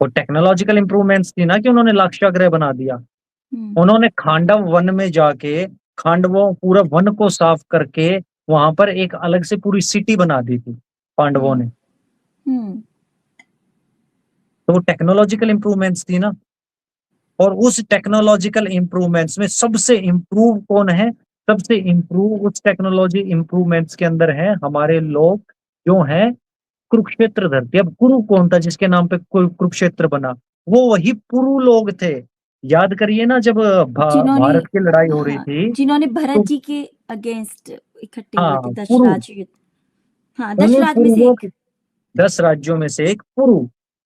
Speaker 1: वो टेक्नोलॉजिकल इंप्रूवमेंट्स थी ना कि उन्होंने लाक्षागृह बना दिया।
Speaker 2: हम्म,
Speaker 1: उन्होंने खांडव वन में जाके खांडवों पूरा वन को साफ करके वहां पर एक अलग से पूरी सिटी बना दी थी पांडवों
Speaker 2: हम्म,
Speaker 1: ने।
Speaker 2: हम्म,
Speaker 1: तो वो टेक्नोलॉजिकल इंप्रूवमेंट्स थी ना। और उस टेक्नोलॉजिकल इंप्रूवमेंट्स में सबसे इंप्रूव कौन है? सबसे इंप्रूव उस टेक्नोलॉजी इंप्रूवमेंट्स के अंदर है हमारे लोग जो हैं कुरुक्षेत्र धरती। अब कुरु कौन था जिसके नाम पे कुरुक्षेत्र बना? वो वही पुरु लोग थे। याद करिए ना, जब
Speaker 2: जिन्होंने,
Speaker 1: भारत की लड़ाई हो रही
Speaker 2: हाँ,
Speaker 1: थी
Speaker 2: जिन्होंने भरत
Speaker 1: तो,
Speaker 2: जी के अगेंस्ट इकट्ठे हुए थे,
Speaker 1: हाँ, पुरु,
Speaker 2: दशराज युद्ध। हाँ,
Speaker 1: उन
Speaker 2: दशराज में से
Speaker 1: पूर्वों
Speaker 2: एक।
Speaker 1: के 10 राज्यों में से एक पुरु।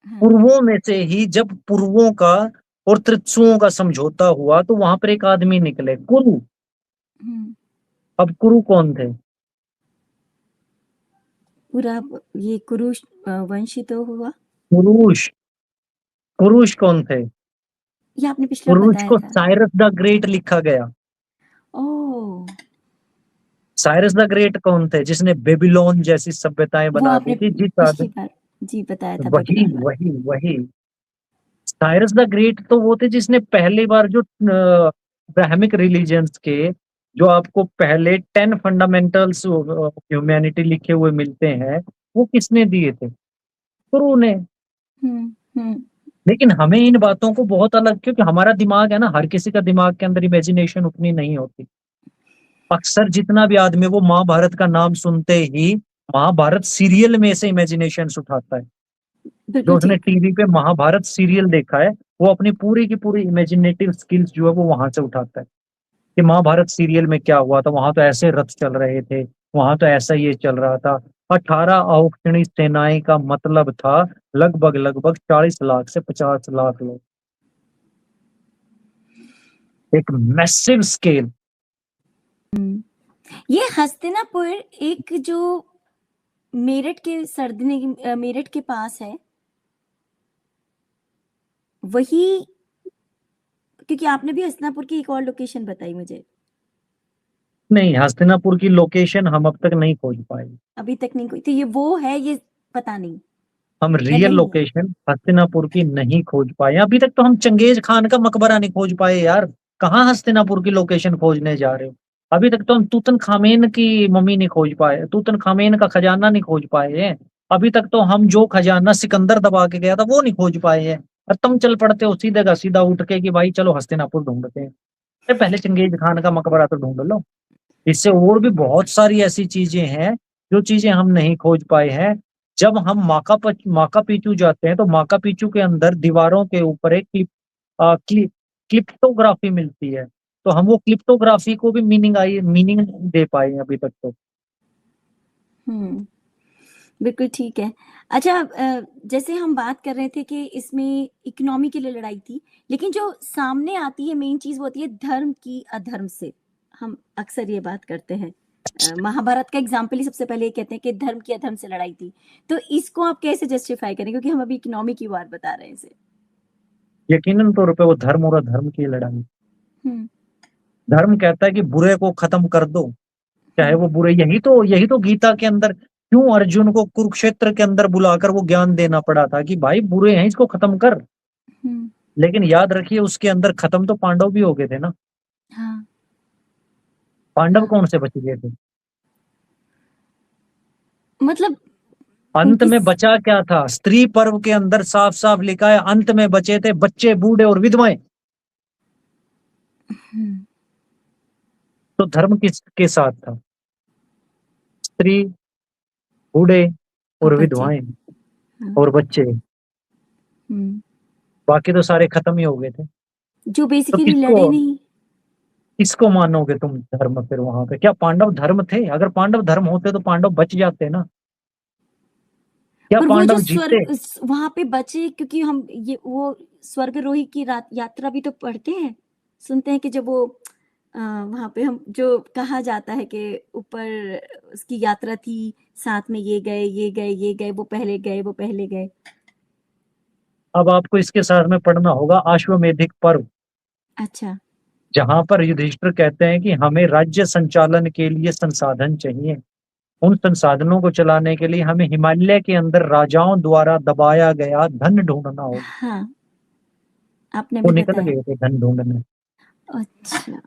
Speaker 2: हाँ।
Speaker 1: पूर्वों में से ही जब पूर्वों का और त्रित्सुओं का समझौता हुआ तो वहां पर एक आदमी निकले, कुरु।
Speaker 2: हम्म,
Speaker 1: अब कुरु कौन थे?
Speaker 2: पूरा ये कुरुश वंशी तो हुआ।
Speaker 1: पुरुष। पुरुष कौन थे?
Speaker 2: ये आपने पिछले बार
Speaker 1: पुरुष
Speaker 2: बताया
Speaker 1: को
Speaker 2: था।
Speaker 1: साइरस द ग्रेट लिखा गया।
Speaker 2: ओह,
Speaker 1: साइरस द ग्रेट कौन थे जिसने बेबीलोन जैसी सभ्यताएं
Speaker 2: वो
Speaker 1: बना दी
Speaker 2: आपने
Speaker 1: थी? जिस
Speaker 2: पिछली
Speaker 1: आदमी,
Speaker 2: बार जी बताया था,
Speaker 1: वही
Speaker 2: बेबीलोन वाला।
Speaker 1: वही वही साइरस द ग्रेट तो वो थे जिसने पहली बार जो ब्राह्मिक रिलीजन्स के जो आपको पहले 10 फंडामेंटल्स ह्यूमैनिटी लिखे हुए मिलते हैं, वो किसने दिए थे? गुरु ने।
Speaker 2: हम्म हम्म
Speaker 1: लेकिन हमें इन बातों को बहुत अलग, क्योंकि हमारा दिमाग है ना, हर किसी का दिमाग के अंदर इमेजिनेशन उतनी नहीं होती। अक्सर जितना भी आदमी वो महाभारत का नाम सुनते ही महाभारत सीरियल में से इमेजिनेशन उठाता है। जो
Speaker 2: बिल्कुल
Speaker 1: उसने
Speaker 2: ठीक।
Speaker 1: टीवी पे महाभारत सीरियल देखा है, वो अपनी पूरी की पूरी इमेजिनेटिव स्किल्स जो है वो वहां से उठाता है कि महाभारत सीरियल में क्या हुआ था, वहां तो ऐसे रथ चल रहे थे, वहां तो ऐसा ये चल रहा था। 18 अहोक्षणी सेनाएं का मतलब था लगभग लगभग 40 लाख से 50 लाख लोग। एक मैसिव स्केल।
Speaker 2: ये हस्तिनापुर एक जो मेरठ के सरदनी मेरठ के पास है, वही, क्योंकि आपने भी हस्तिनापुर की एक और लोकेशन बताई मुझे।
Speaker 1: नहीं, हस्तिनापुर की लोकेशन हम अब तक नहीं खोज पाए।
Speaker 2: अभी तक नहीं कोई, तो ये वो है, ये पता नहीं
Speaker 1: हम
Speaker 2: या
Speaker 1: रियल
Speaker 2: नहीं है।
Speaker 1: लोकेशन हस्तिनापुर की नहीं खोज पाए अभी तक। तो हम चंगेज खान का मकबरा नहीं खोज पाए यार। कहाँ हस्तिनापुर की लोकेशन खोजने जा रहे हो? अभी तक तो हम तूतन खामेन की मम्मी नहीं खोज पाए, तूतन खामेन का खजाना नहीं खोज पाए हैं। अभी तक तो हम जो खजाना सिकंदर दबा के गया था वो नहीं खोज पाए हैं। और तुम चल पड़ते हो सीधे का सीधा उठ के कि भाई चलो हस्तिनापुर ढूंढते हैं। अरे पहले चंगेज खान का मकबरा तो ढूंढ लो। इससे और भी बहुत सारी ऐसी चीजें हैं जो चीजें हम नहीं खोज पाए हैं। जब हम माका पीचू जाते हैं तो माका पीचू के अंदर दीवारों के ऊपर एक क्लिप्टोग्राफी मिलती है। तो हम वो क्लिप्टोग्राफी को भी मीनिंग दे पाए हैं अभी तक तो।
Speaker 2: हम्म बिल्कुल ठीक है। अच्छा, जैसे हम बात कर रहे थे कि इसमें इकोनॉमी के लिए लड़ाई थी, लेकिन जो सामने आती है मेन चीज वो होती है धर्म की अधर्म से। हम अक्सर ये बात करते हैं, महाभारत का एग्जाम्पल ही सबसे पहले ये कहते हैं कि धर्म की अधर्म से लड़ाई थी। तो इसको आप कैसे जस्टिफाई करें, क्योंकि हम अभी इकोनॉमी की बात बता रहे हैं इसे।
Speaker 1: यकीनन तौर पे वो धर्म और अधर्म की लड़ाई।
Speaker 2: हम्म
Speaker 1: धर्म कहता है कि बुरे को खत्म कर दो, चाहे
Speaker 2: हम्म
Speaker 1: वो बुरे। यही तो गीता के अंदर क्यों अर्जुन को कुरुक्षेत्र के अंदर बुलाकर वो ज्ञान देना पड़ा था कि भाई बुरे हैं इसको खत्म कर।
Speaker 2: हम्म
Speaker 1: लेकिन याद रखिए उसके अंदर खत्म तो पांडव भी हो गए थे ना।
Speaker 2: हाँ
Speaker 1: पांडव
Speaker 2: हाँ।
Speaker 1: कौन से बच गए थे?
Speaker 2: मतलब
Speaker 1: अंत
Speaker 2: किस।
Speaker 1: में बचा क्या था? स्त्री पर्व के अंदर साफ साफ लिखा है, अंत में बचे थे बच्चे, बूढ़े और विधवाएं।
Speaker 2: हम्म,
Speaker 1: तो धर्म किसके साथ था? स्त्री, बूढ़े
Speaker 2: और
Speaker 1: और
Speaker 2: बच्चे।
Speaker 1: विधवाएं
Speaker 2: हाँ।
Speaker 1: और बच्चे।
Speaker 2: हम्म
Speaker 1: बाकी तो सारे खत्म ही हो गए थे।
Speaker 2: जो
Speaker 1: तो
Speaker 2: बेसिकली
Speaker 1: किसको
Speaker 2: लड़े नहीं।
Speaker 1: किसको मानोगे तुम धर्म? फिर वहां पे क्या पांडव धर्म थे? अगर पांडव धर्म होते तो पांडव बच जाते ना। क्या
Speaker 2: पर वो जो
Speaker 1: पांडव जीते?
Speaker 2: स्वर्ग वहां पे बचे, क्योंकि हम ये वो स्वर्गरोही की यात्रा भी तो पढ़ते हैं, सुनते हैं कि जब वो वहां पे हम जो कहा जाता है कि ऊपर उसकी यात्रा थी, साथ में ये गए ये गए ये गए, वो पहले गए वो पहले गए।
Speaker 1: अब आपको इसके साथ में पढ़ना होगा अश्वमेधिक पर्व,
Speaker 2: अच्छा।
Speaker 1: जहां पर युधिष्ठिर कहते हैं कि हमें राज्य संचालन के लिए संसाधन चाहिए। उन संसाधनों को चलाने के लिए हमें हिमालय के अंदर राजाओं द्वारा दबाया गया धन ढूंढना होगा।
Speaker 2: हाँ, आपने
Speaker 1: वो
Speaker 2: भी
Speaker 1: निकल
Speaker 2: बताया।
Speaker 1: गए थे धन ढूंढने।
Speaker 2: अच्छा।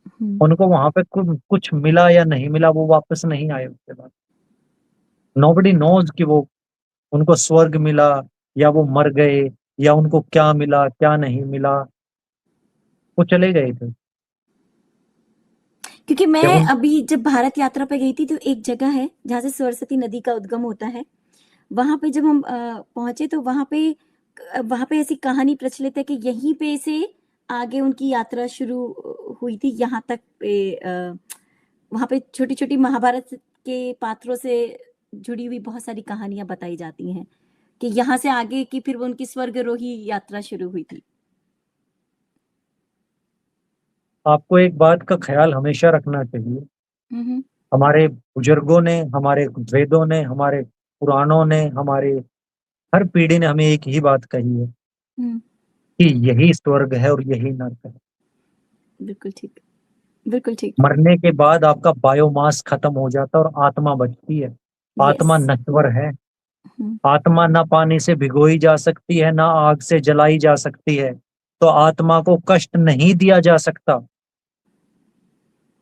Speaker 2: हम्म
Speaker 1: उनको वहां पे कुछ मिला या नहीं मिला, वो वापस नहीं आए उसके बाद। नोबडी नोज कि वो उनको स्वर्ग मिला या वो मर गए या उनको क्या मिला क्या नहीं मिला। वो चले गए थे।
Speaker 2: क्योंकि
Speaker 1: या
Speaker 2: मैं
Speaker 1: उन
Speaker 2: अभी जब भारत यात्रा पे गई थी तो एक जगह है जहाँ से सरस्वती नदी का उद्गम होता है। वहां पे जब हम पहुंचे तो वहां पे ऐसी कहानी प्रचलित है कि यहीं पे से आगे उनकी यात्रा शुरू हुई थी, यहाँ तक पे वहां पे छोटी छोटी महाभारत के पात्रों से जुड़ी हुई बहुत सारी कहानियां बताई जाती हैं कि यहाँ से आगे की फिर वो उनकी स्वर्गरोही यात्रा शुरू हुई थी।
Speaker 1: आपको एक बात का ख्याल हमेशा रखना चाहिए।
Speaker 2: हम्म
Speaker 1: हमारे बुजुर्गों ने, हमारे वेदों ने, हमारे पुराणों ने, हमारे हर पीढ़ी ने हमें एक ही बात कही है
Speaker 2: हम्म
Speaker 1: कि यही स्वर्ग है और यही नर्क है।
Speaker 2: बिल्कुल ठीक। बिल्कुल ठीक।
Speaker 1: मरने के बाद आपका बायोमास खत्म हो जाता है और आत्मा बचती है।
Speaker 2: यस।
Speaker 1: आत्मा नश्वर है। आत्मा ना पानी से भिगोई जा सकती है, ना आग से जलाई जा सकती है, तो आत्मा को कष्ट नहीं दिया जा सकता।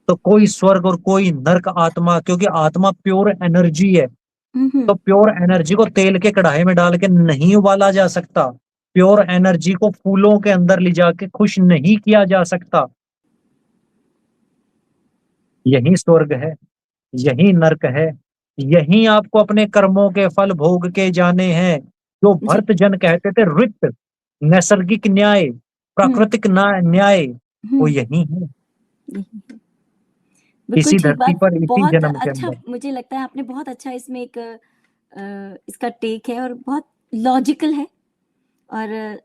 Speaker 1: तो कोई स्वर्ग और कोई नर्क आत्मा, क्योंकि आत्मा प्योर एनर्जी है, तो प्योर एनर्जी को तेल के कढ़ाई में डाल के नहीं उबाला जा सकता। प्योर एनर्जी को फूलों के अंदर ले जाके खुश नहीं किया जा सकता। यही स्वर्ग है, यही नर्क है, यही आपको अपने कर्मों के फल भोग के जाने हैं। जो
Speaker 2: जी।
Speaker 1: भर्त जन कहते थे ऋत, नैसर्गिक न्याय,
Speaker 2: हम्म।
Speaker 1: प्राकृतिक न्याय, वो
Speaker 2: हम्म।
Speaker 1: यही है,
Speaker 2: यही है। बिल्कुल
Speaker 1: इसी
Speaker 2: ठीक
Speaker 1: धरती
Speaker 2: बात।
Speaker 1: पर, इसी
Speaker 2: बहुत
Speaker 1: जन्म के
Speaker 2: अच्छा,
Speaker 1: अंदर।
Speaker 2: मुझे लगता है आपने बहुत अच्छा इसमें एक इसका टेक है और बहुत लॉजिकल है और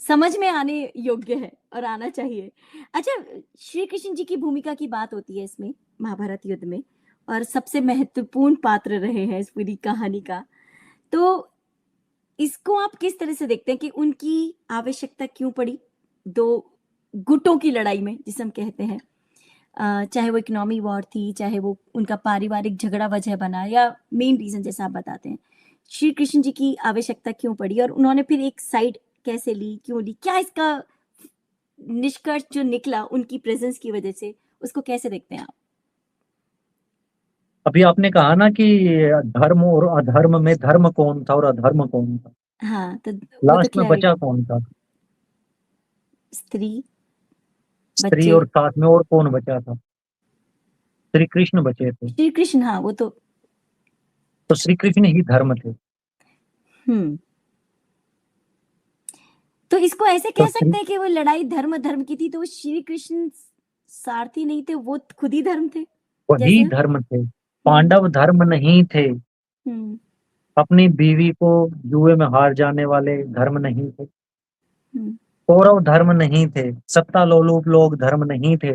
Speaker 2: समझ में आने योग्य है और आना चाहिए। अच्छा, श्री कृष्ण जी की भूमिका की बात होती है इसमें महाभारत युद्ध में और सबसे महत्वपूर्ण पात्र रहे हैं इस पूरी कहानी का। तो इसको आप किस तरह से देखते हैं कि उनकी आवश्यकता क्यों पड़ी? 2 गुटों की लड़ाई में जिसे हम कहते हैं, चाहे वो इकोनॉमी वॉर थी, चाहे वो उनका पारिवारिक झगड़ा वजह बना या मेन रीज़न जैसा आप बताते हैं। श्री कृष्ण जी की आवश्यकता क्यों पड़ी और उन्होंने फिर एक साइड कैसे ली, क्यों ली? क्या इसका निष्कर्ष जो निकला उनकी प्रेज़ेंस की वजह से, उसको कैसे देखते हैं आप?
Speaker 1: अभी आपने कहा ना कि धर्म और अधर्म में धर्म कौन था और अधर्म कौन था,
Speaker 2: हाँ, तो वो तो
Speaker 1: लास्ट में बचा
Speaker 2: क्लैरिटी।
Speaker 1: कौन था?
Speaker 2: स्त्री,
Speaker 1: स्त्री,
Speaker 2: बच्चे,
Speaker 1: और साथ में और कौन बचा था? श्री कृष्ण बचे थे।
Speaker 2: श्री कृष्ण, हाँ, वो तो।
Speaker 1: तो श्री कृष्ण ही धर्म थे।
Speaker 2: हुँ। तो इसको ऐसे
Speaker 1: तो
Speaker 2: कह सकते हैं कि वो लड़ाई धर्म-धर्म की थी, तो वो श्री कृष्ण सारथी नहीं थे, वो खुद ही धर्म थे?
Speaker 1: वही
Speaker 2: जैसे।
Speaker 1: धर्म थे,
Speaker 2: हुँ।
Speaker 1: पांडव धर्म नहीं थे।
Speaker 2: हुँ।
Speaker 1: अपनी बीवी को जुए में हार जाने वाले धर्म नहीं थे।
Speaker 2: हुँ।
Speaker 1: कौरव धर्म नहीं थे, सत्ता लोलुप लोग धर्म नहीं थे।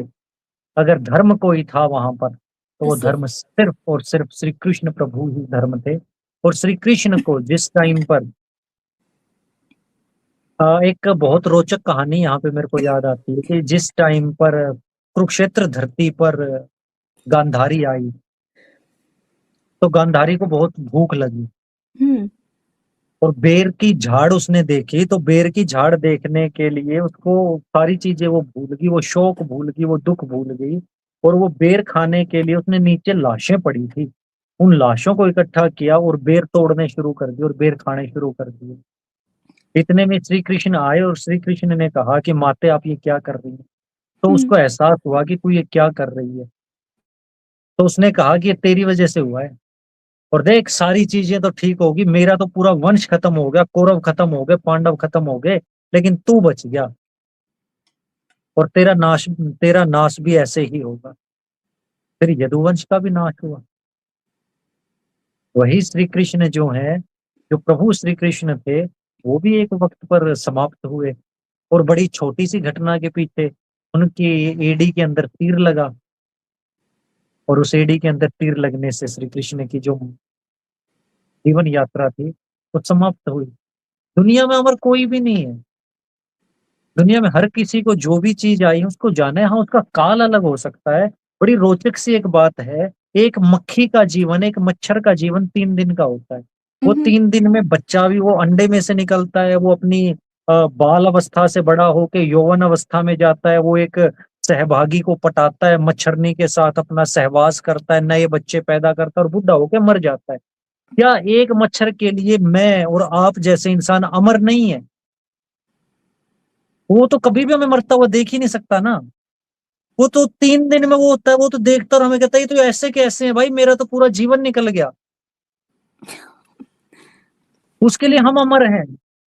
Speaker 1: अगर धर्म कोई था वहां पर, तो
Speaker 2: तो
Speaker 1: वो
Speaker 2: सिर्फ।
Speaker 1: धर्म सिर्फ और सिर्फ श्री कृष्ण प्रभु ही धर्म थे। और श्री कृष्ण को जिस टाइम पर एक बहुत रोचक कहानी यहाँ पे मेरे को याद आती है कि जिस टाइम पर कुरुक्षेत्र धरती पर गांधारी आई, तो गांधारी को बहुत भूख लगी
Speaker 2: हुँ।
Speaker 1: और बेर की झाड़ उसने देखी। तो बेर की झाड़ देखने के लिए उसको सारी चीजें वो भूल गई, वो शोक भूल गई, वो दुख भूल गई। और वो बेर खाने के लिए उसने नीचे लाशें पड़ी थी, उन लाशों को इकट्ठा किया और बेर तोड़ने शुरू कर दिए और बेर खाने शुरू कर दिए। इतने में श्री कृष्ण आए और श्री कृष्ण ने कहा कि माते आप ये क्या कर रही हैं? तो
Speaker 2: हुँ।
Speaker 1: उसको एहसास हुआ कि तू ये क्या कर रही है। तो उसने कहा कि ये तेरी वजह से हुआ है, और देख सारी चीजें तो ठीक होगी, मेरा तो पूरा वंश खत्म हो गया, कौरव खत्म हो गए, पांडव खत्म हो गए, लेकिन तू बच गया, और तेरा नाश भी ऐसे ही होगा। फिर यदुवंश का भी नाश हुआ। वही श्री कृष्ण जो है, जो प्रभु श्री कृष्ण थे, वो भी एक वक्त पर समाप्त हुए। और बड़ी छोटी सी घटना के पीछे उनकी एड़ी के अंदर तीर लगा, और उस एड़ी के अंदर तीर लगने से श्री कृष्ण की जो जीवन यात्रा थी वो समाप्त हुई। दुनिया में अमर कोई भी नहीं है। दुनिया में हर किसी को जो भी चीज आई है उसको जाना है। हाँ, उसका काल अलग हो सकता है। बड़ी रोचक सी एक बात है, एक मक्खी का जीवन, एक मच्छर का जीवन 3 दिन का होता है।
Speaker 2: हुँ।
Speaker 1: वो
Speaker 2: हुँ।
Speaker 1: 3 दिन में बच्चा भी वो अंडे में से निकलता है, वो अपनी बाल अवस्था से बड़ा होके यौवन अवस्था में जाता है, वो एक सहभागी को पटाता है, मच्छरनी के साथ अपना सहवास करता है, नए बच्चे पैदा करता है और बुढ़ा होके मर जाता है। क्या एक मच्छर के लिए मैं और आप जैसे इंसान अमर नहीं है? वो तो कभी भी हमें मरता हुआ देख ही नहीं सकता ना। वो तो 3 दिन में वो होता है, वो तो देखता और हमें कहता है ये तो ऐसे कैसे है भाई, मेरा तो पूरा जीवन निकल गया। उसके लिए
Speaker 2: हुँ।
Speaker 1: हम अमर हैं।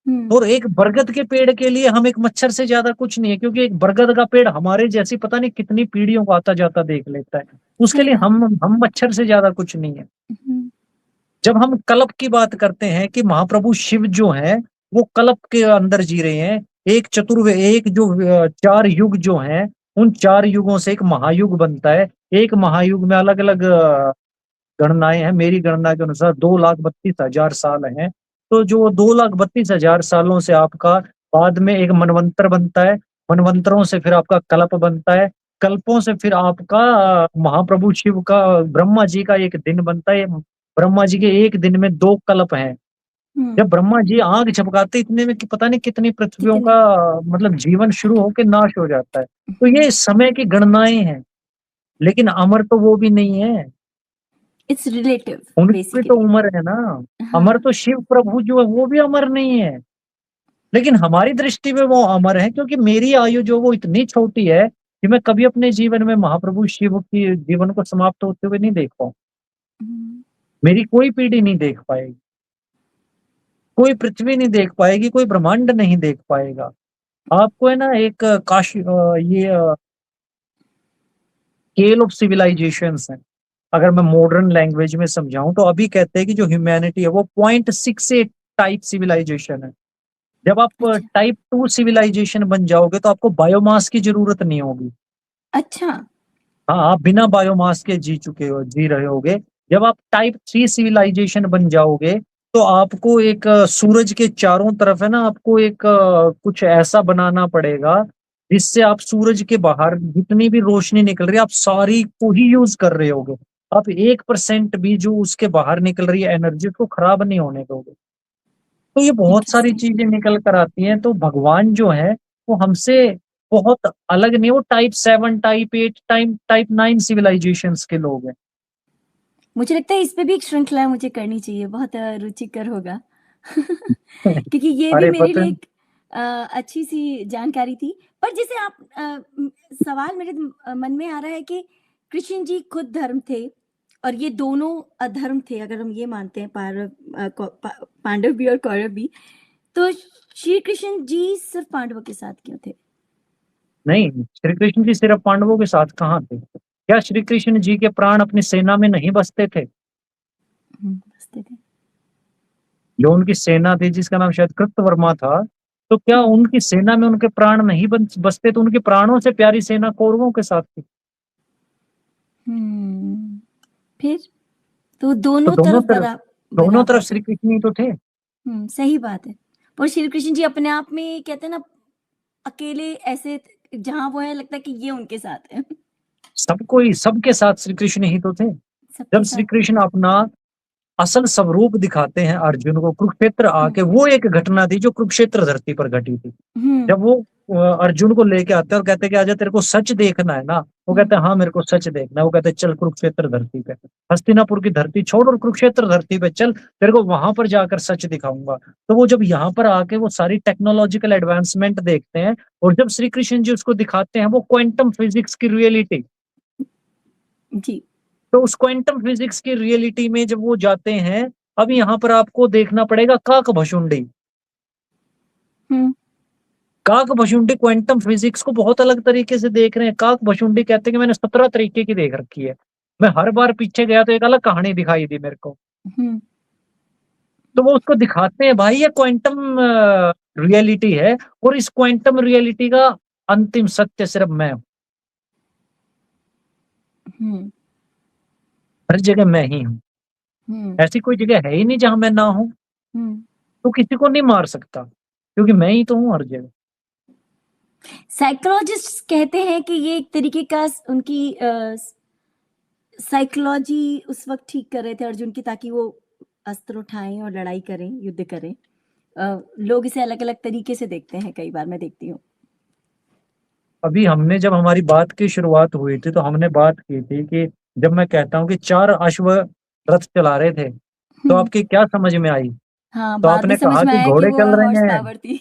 Speaker 2: हुँ।
Speaker 1: और एक बरगद के पेड़ के लिए हम एक मच्छर से ज्यादा कुछ नहीं है, क्योंकि एक बरगद का पेड़ हमारे जैसी पता नहीं कितनी पीढ़ियों को आता जाता देख लेता है। उसके
Speaker 2: सही
Speaker 1: लिए
Speaker 2: बात।
Speaker 1: हम मच्छर से ज्यादा कुछ नहीं है।
Speaker 2: हुँ।
Speaker 1: जब हम कल्प की बात करते हैं कि महाप्रभु शिव जो हैं, वो कल्प के अंदर जी रहे हैं। एक जो 4 युग जो हैं, उन 4 युगों से एक महायुग बनता है। एक महायुग में अलग अलग गणनाएं हैं। मेरी गणना के अनुसार 2,32,000 साल हैं। तो जो 2,32,000 सालों से आपका बाद में एक मनवंतर बनता है। मनवंतरों से फिर आपका कल्प बनता है। कल्पों से फिर आपका महाप्रभु शिव का, ब्रह्मा जी का एक दिन बनता है। ब्रह्मा जी के एक दिन में 2 कल्प हैं।
Speaker 2: हम्म।
Speaker 1: जब ब्रह्मा जी आग झपकाते इतने में कि पता नहीं कितनी पृथ्वियों
Speaker 2: कितने।
Speaker 1: का मतलब जीवन शुरू होकर नाश हो जाता है। तो
Speaker 2: हम्म।
Speaker 1: ये समय की गणनाएं हैं, लेकिन अमर तो वो भी नहीं है,
Speaker 2: इट्स रिलेटिव
Speaker 1: उनकी भी तो
Speaker 2: बेसिकली।
Speaker 1: उम्र है ना। अमर
Speaker 2: हाँ।
Speaker 1: तो शिव प्रभु जो है वो भी अमर नहीं है, लेकिन हमारी दृष्टि में वो अमर है, क्योंकि मेरी आयु जो वो इतनी छोटी है कि मैं कभी अपने जीवन में महाप्रभु शिव की जीवन को समाप्त होते हुए नहीं देख पाऊं।
Speaker 2: हम्म।
Speaker 1: मेरी कोई पीढ़ी नहीं देख पाएगी, कोई पृथ्वी नहीं देख पाएगी, कोई ब्रह्मांड नहीं देख पाएगा। आपको है ना एक काशी ये स्केल ऑफ सिविलाइजेशंस है। अगर मैं मॉडर्न लैंग्वेज में समझाऊं तो अभी कहते हैं कि जो ह्यूमैनिटी है वो 0.68 टाइप सिविलाइजेशन है। जब आप
Speaker 2: अच्छा।
Speaker 1: टाइप 2 सिविलाइजेशन बन जाओगे तो आपको बायोमास की जरूरत नहीं होगी।
Speaker 2: अच्छा।
Speaker 1: हाँ, आप बिना बायोमास के जी रहे होगे। जब आप टाइप 3 सिविलाइजेशन बन जाओगे तो आपको एक सूरज के चारों तरफ है ना, आपको एक कुछ ऐसा बनाना पड़ेगा जिससे आप सूरज के बाहर जितनी भी रोशनी निकल रही है आप सारी को ही यूज कर रहे होगे। आप 1% भी जो उसके बाहर निकल रही है एनर्जी उसको खराब नहीं होने दोगे। तो ये बहुत सारी
Speaker 2: इंटरेस्टिंग।
Speaker 1: चीजें निकल कर आती हैं। तो भगवान जो है वो हमसे बहुत अलग नहीं, वो टाइप 7 टाइप 8 टाइप 9 सिविलाइजेशंस के लोग हैं।
Speaker 2: मुझे लगता है इस पे भी एक श्रृंखला मुझे करनी चाहिए, बहुत रुचिकर होगा। क्योंकि ये भी
Speaker 1: अरे
Speaker 2: मेरे लिए
Speaker 1: पता
Speaker 2: एक अच्छी सी जानकारी थी। पर जैसे आप सवाल मेरे मन में आ रहा है कि कृष्ण जी खुद धर्म थे और ये दोनों अधर्म थे, अगर हम ये मानते हैं पांडव भी और कौरव भी, तो श्री कृष्ण जी सिर्फ पांडवों के साथ क्यों थे?
Speaker 1: नहीं, श्री कृष्ण जी सिर्फ पांडवों के साथ कहाँ थे? क्या श्री कृष्ण जी के प्राण अपनी सेना में नहीं बसते थे?
Speaker 2: बसते थे।
Speaker 1: जो उनकी सेना थी जिसका नाम शायद कृतवर्मा था, तो क्या
Speaker 2: हम्म।
Speaker 1: उनकी सेना में उनके प्राण नहीं बसते? तो उनके प्राणों से प्यारी सेना कौरवों के साथ थी।
Speaker 2: हम्म। फिर तो
Speaker 1: तो
Speaker 2: दोनों तरफ
Speaker 1: दोनों तरफ
Speaker 2: बराबर थे।
Speaker 1: श्री कृष्ण ही तो थे।
Speaker 2: सही बात है। और श्री कृष्ण जी अपने आप में कहते हैं ना, अकेले ऐसे जहाँ वो है लगता है कि ये उनके साथ है।
Speaker 1: सबको ही सबके साथ श्री कृष्ण ही तो थे। जब
Speaker 2: सबके
Speaker 1: श्री
Speaker 2: साथ थे।
Speaker 1: कृष्ण अपना असल स्वरूप दिखाते हैं अर्जुन को कुरुक्षेत्र
Speaker 2: हुँ,
Speaker 1: आके, वो एक घटना थी जो कुरुक्षेत्र धरती पर घटी थी।
Speaker 2: हुँ,
Speaker 1: जब वो अर्जुन को लेके आते हैं और कहते हैं कि आजा तेरे को सच देखना है ना, वो
Speaker 2: हुँ,
Speaker 1: कहते हैं हाँ मेरे को सच देखना है। वो कहते हैं चल कुरुक्षेत्र धरती पे, हस्तिनापुर की धरती छोड़ और कुरुक्षेत्र धरती पे चल, तेरे को वहां पर जाकर सच दिखाऊंगा। तो वो जब यहाँ पर आके वो सारी टेक्नोलॉजिकल एडवांसमेंट देखते हैं और जब श्री कृष्ण जी उसको दिखाते हैं वो क्वांटम फिजिक्स की रियलिटी,
Speaker 2: जी।
Speaker 1: तो उस क्वांटम फिजिक्स की रियलिटी में जब वो जाते हैं, अब यहाँ पर आपको देखना पड़ेगा काकभशुंडी।
Speaker 2: हुँ,
Speaker 1: काकभशुंडी क्वांटम फिजिक्स को बहुत अलग तरीके से देख रहे हैं। काकभशुंडी कहते हैं कि मैंने 17 तरीके की देख रखी है, मैं हर बार पीछे गया तो एक अलग कहानी दिखाई दी मेरे को।
Speaker 2: हुँ,
Speaker 1: तो वो उसको दिखाते हैं भाई ये क्वांटम रियलिटी है, और इस क्वांटम रियलिटी का अंतिम सत्य सिर्फ मैं हूँ।
Speaker 2: हुँ,
Speaker 1: हर जगह मैं ही हूँ,
Speaker 2: हुँ,
Speaker 1: ऐसी कोई जगह है ही नहीं जहां मैं ना हूँ।
Speaker 2: हुँ।
Speaker 1: तो किसी को नहीं मार सकता क्योंकि मैं ही तो हूँ हर जगह।
Speaker 2: साइकोलॉजिस्ट्स कहते हैं कि ये एक तरीके का उनकी साइकोलॉजी उस वक़्त ठीक कर रहे थे अर्जुन की, ताकि वो अस्त्र उठाएँ और लड़ाई करें, युद्ध करें। लोग इसे अलग-अलग तरीके से देखते हैं, कई बार मैं देखती हूँ।
Speaker 1: अभी हमने जब हमारी बात की शुरुआत हुई थी तो हमने बात की थी कि जब मैं कहता हूँ कि 4 अश्व रथ चला रहे थे, तो
Speaker 2: हुँ।
Speaker 1: आपकी क्या समझ में आई?
Speaker 2: हाँ,
Speaker 1: तो
Speaker 2: बाद में
Speaker 1: आपने
Speaker 2: समझ
Speaker 1: कहा
Speaker 2: में
Speaker 1: कि
Speaker 2: आया कि
Speaker 1: घोड़े
Speaker 2: वो
Speaker 1: चल
Speaker 2: हॉर्स
Speaker 1: रहे हैं।
Speaker 2: पावर थी।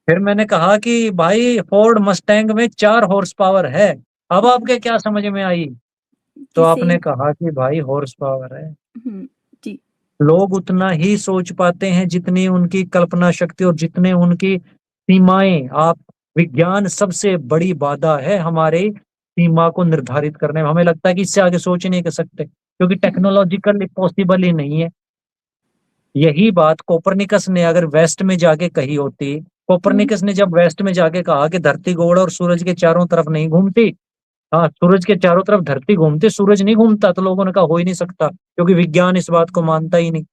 Speaker 1: फिर मैंने कहा कि भाई फोर्ड मस्टैंग में 4 हॉर्स पावर है। अब आपके क्या समझ में आई? तो
Speaker 2: कि
Speaker 1: आपने
Speaker 2: सेम।
Speaker 1: कहा कि भाई हॉर्स पावर है।
Speaker 2: हुँ, जी।
Speaker 1: लोग उतना ही सोच पाते हैं जितनी उनकी कल्पना शक्ति और जितने उनकी सीमाएं। आप विज्ञान सबसे बड़ी बाधा है हमारे सीमा को निर्धारित करने में। हमें लगता है कि इससे आगे सोच ही नहीं कर सकते क्योंकि
Speaker 2: हुँ,
Speaker 1: टेक्नोलॉजिकल पॉसिबल ही नहीं है। यही बात कोपरनिकस ने अगर वेस्ट में जाके कही होती,
Speaker 2: हुँ,
Speaker 1: कोपरनिकस ने जब वेस्ट में जाके कहा कि धरती गोल और सूरज के चारों तरफ नहीं घूमती, हाँ सूरज के चारों तरफ धरती घूमती सूरज नहीं घूमता, तो लोगों ने कहा हो ही नहीं सकता क्योंकि विज्ञान इस बात को मानता ही नहीं।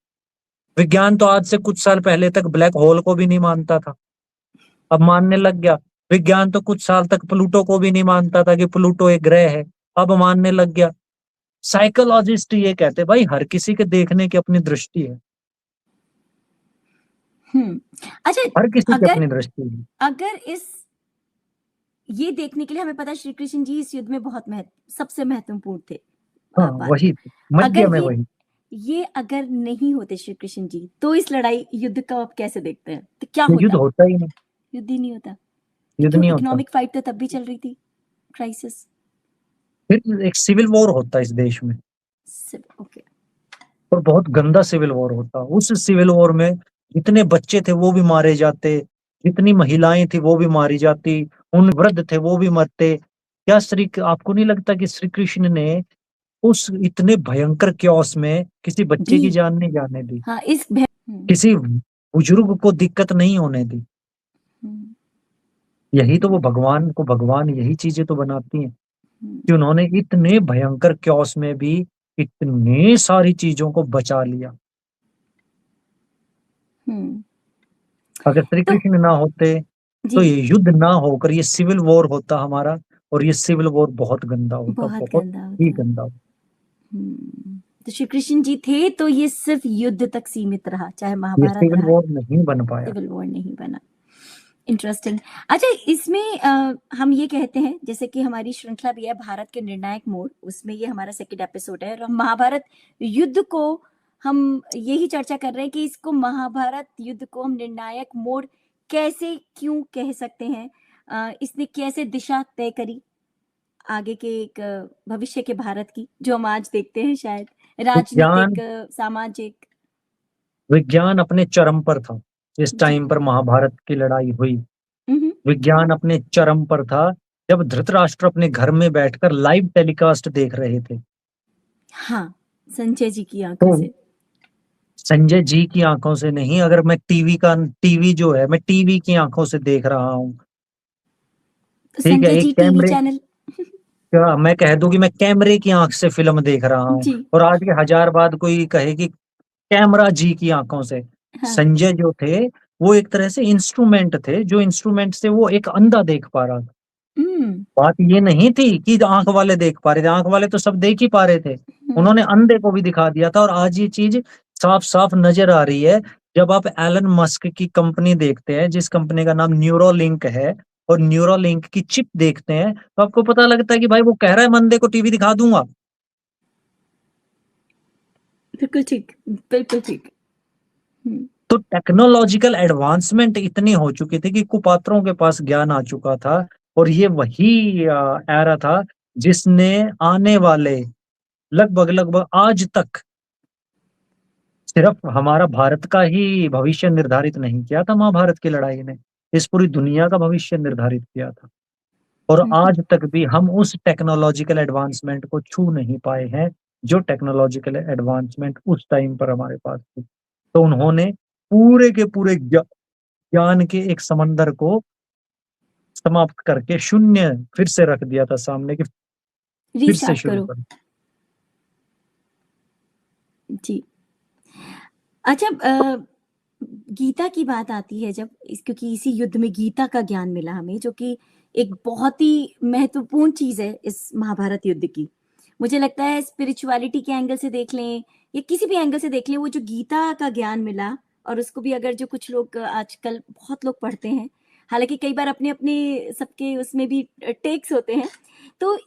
Speaker 1: विज्ञान तो आज से कुछ साल पहले तक ब्लैक होल को भी नहीं मानता था, अब मानने लग गया। विज्ञान तो कुछ साल तक प्लूटो को भी नहीं मानता था कि प्लूटो एक ग्रह है, अब मानने लग गया। साइकोलॉजिस्ट ये कहते हैं भाई हर किसी के देखने की अपनी दृष्टि है,
Speaker 2: अच्छा,
Speaker 1: हर किसी की
Speaker 2: अगर
Speaker 1: अपनी दृष्टि है।
Speaker 2: अगर इस ये देखने के लिए हमें पता है श्री कृष्ण जी इस युद्ध में सबसे महत्वपूर्ण थे।
Speaker 1: हाँ,
Speaker 2: बात
Speaker 1: वही
Speaker 2: अगर
Speaker 1: मध्य में वही।
Speaker 2: ये अगर नहीं होते श्री कृष्ण जी, तो इस युद्ध को आप कैसे देखते हैं? तो क्या
Speaker 1: ये युद्ध
Speaker 2: होता?
Speaker 1: होता ही नहीं,
Speaker 2: युद्ध ही नहीं होता।
Speaker 1: युद्ध
Speaker 2: क्यों?
Speaker 1: नहीं होता।
Speaker 2: इकोनॉमिक फाइट तो तब भी चल रही थी, क्राइसिस।
Speaker 1: फिर एक सिविल वॉर होता इस देश में,
Speaker 2: ओके।
Speaker 1: और बहुत गंदा सिविल वॉर होता। उस सिविल वॉर में जितने बच्चे थे वो भी मारे जाते, जितनी महिलाएं थी वो भी मारी जाती, उन वृद्ध थे वो भी मरते। क्या आपको नहीं लगता कि श्री कृष्ण ने उस इतने भयंकर क्योस में किसी बच्चे की
Speaker 2: जी,
Speaker 1: जान नहीं जाने दी,
Speaker 2: हाँ,
Speaker 1: किसी बुजुर्ग को दिक्कत नहीं होने दी?
Speaker 2: हम्म,
Speaker 1: यही तो वो भगवान को भगवान यही चीजें तो बनाती हैं
Speaker 2: हम्म,
Speaker 1: कि उन्होंने इतने भयंकर क्योस में भी इतने सारी चीजों को बचा लिया।
Speaker 2: हम्म।
Speaker 1: अगर श्री
Speaker 2: तो
Speaker 1: कृष्ण ना होते तो
Speaker 2: जी,
Speaker 1: ये युद्ध ना होकर ये सिविल वॉर होता हमारा, और ये सिविल वॉर बहुत गंदा होता,
Speaker 2: बहुत
Speaker 1: बहुत
Speaker 2: गंदा
Speaker 1: ही
Speaker 2: होता।
Speaker 1: गंदा होता।
Speaker 2: तो श्री कृष्ण जी थे तो ये सिर्फ युद्ध तक सीमित रहा, चाहे
Speaker 1: ये
Speaker 2: महाभारत
Speaker 1: सिविल
Speaker 2: रहा,
Speaker 1: वॉर नहीं बन पाया।
Speaker 2: सिविल वॉर नहीं बना। इंटरेस्टिंग। अच्छा, इसमें हम ये कहते हैं, जैसे कि हमारी श्रृंखला भी है भारत के निर्णायक मोड़, उसमें ये हमारा सेकंड एपिसोड है और हम महाभारत युद्ध को हम यही चर्चा कर रहे हैं कि इसको महाभारत युद्ध को हम निर्णायक मोड़ कैसे क्यों कह सकते हैं। इसने कैसे दिशा तय करी आगे के एक भविष्य के भारत की, जो हम आज देखते हैं शायद
Speaker 1: विज्ञान
Speaker 2: राजनीतिक, सामाजिक।
Speaker 1: विज्ञान अपने चरम पर था जिस
Speaker 2: जी।
Speaker 1: टाइम पर महाभारत की लड़ाई हुई।
Speaker 2: हम्म।
Speaker 1: विज्ञान अपने चरम पर था जब धृतराष्ट्र अपने घर में बैठकर लाइव टेलीकास्ट देख रहे थे।
Speaker 2: हाँ, संजय जी की आंखों
Speaker 1: तो
Speaker 2: से।
Speaker 1: संजय जी की आंखों से नहीं, अगर मैं टीवी जो है मैं टीवी की आंखों से देख रहा हूँ,
Speaker 2: तो
Speaker 1: ठीक है,
Speaker 2: संजय
Speaker 1: एक
Speaker 2: जी टीवी
Speaker 1: कैमरे,
Speaker 2: चैनल।
Speaker 1: क्या मैं कह दूं कि मैं कैमरे की आंख से फिल्म देख रहा हूँ,
Speaker 2: जी।
Speaker 1: और आज के 1000 बाद कोई कहे कि कैमरा जी की आंखों से।
Speaker 2: हाँ।
Speaker 1: संजय जो थे वो एक तरह से इंस्ट्रूमेंट थे, जो इंस्ट्रूमेंट से वो एक अंधा देख पा रहा था।
Speaker 2: हम्म।
Speaker 1: बात ये नहीं थी कि आंख वाले देख पा रहे थे, आंख वाले तो सब देख ही पा रहे थे,
Speaker 2: हम्म।
Speaker 1: उन्होंने अंधे को भी दिखा दिया था। और आज ये चीज साफ साफ नजर आ रही है जब आप एलन मस्क की कंपनी देखते हैं, जिस कंपनी का नाम न्यूरोलिंक है, और न्यूरोलिंक की चिप देखते हैं, तो आपको पता लगता है कि भाई वो कह रहा है मैं अंधे को टीवी दिखा दूंगा।
Speaker 2: बिल्कुल ठीक, बिल्कुल ठीक। हम्म।
Speaker 1: तो टेक्नोलॉजिकल एडवांसमेंट इतनी हो चुकी थी कि कुपात्रों के पास ज्ञान आ चुका था, और ये वही एरा था जिसने आने वाले लगभग लगभग आज तक सिर्फ हमारा भारत का ही भविष्य निर्धारित नहीं किया था, महाभारत की लड़ाई ने इस पूरी दुनिया का भविष्य निर्धारित किया था। और
Speaker 2: हम्म।
Speaker 1: आज तक भी हम उस टेक्नोलॉजिकल एडवांसमेंट को छू नहीं पाए हैं जो टेक्नोलॉजिकल एडवांसमेंट उस टाइम पर हमारे पास थी। तो उन्होंने पूरे के पूरे ज्ञान के एक समंदर को समाप्त करके शून्य फिर से रख दिया था सामने, कि फिर से
Speaker 2: रीस्टार्ट
Speaker 1: शुरू
Speaker 2: करो।
Speaker 1: कर।
Speaker 2: जी। अच्छा, गीता की बात आती है जब क्योंकि इसी युद्ध में गीता का ज्ञान मिला हमें, जो कि एक बहुत ही महत्वपूर्ण चीज है इस महाभारत युद्ध की। मुझे लगता है स्पिरिचुअलिटी के एंगल से देख लें या किसी भी एंगल से देख लें, वो जो गीता का ज्ञान मिला, और उसको भी अगर जो कुछ लोग आजकल बहुत लोग पढ़ते हैं, हालांकि कई बार अपने अपने सबके उसमें भी टेक्स होते हैं, तो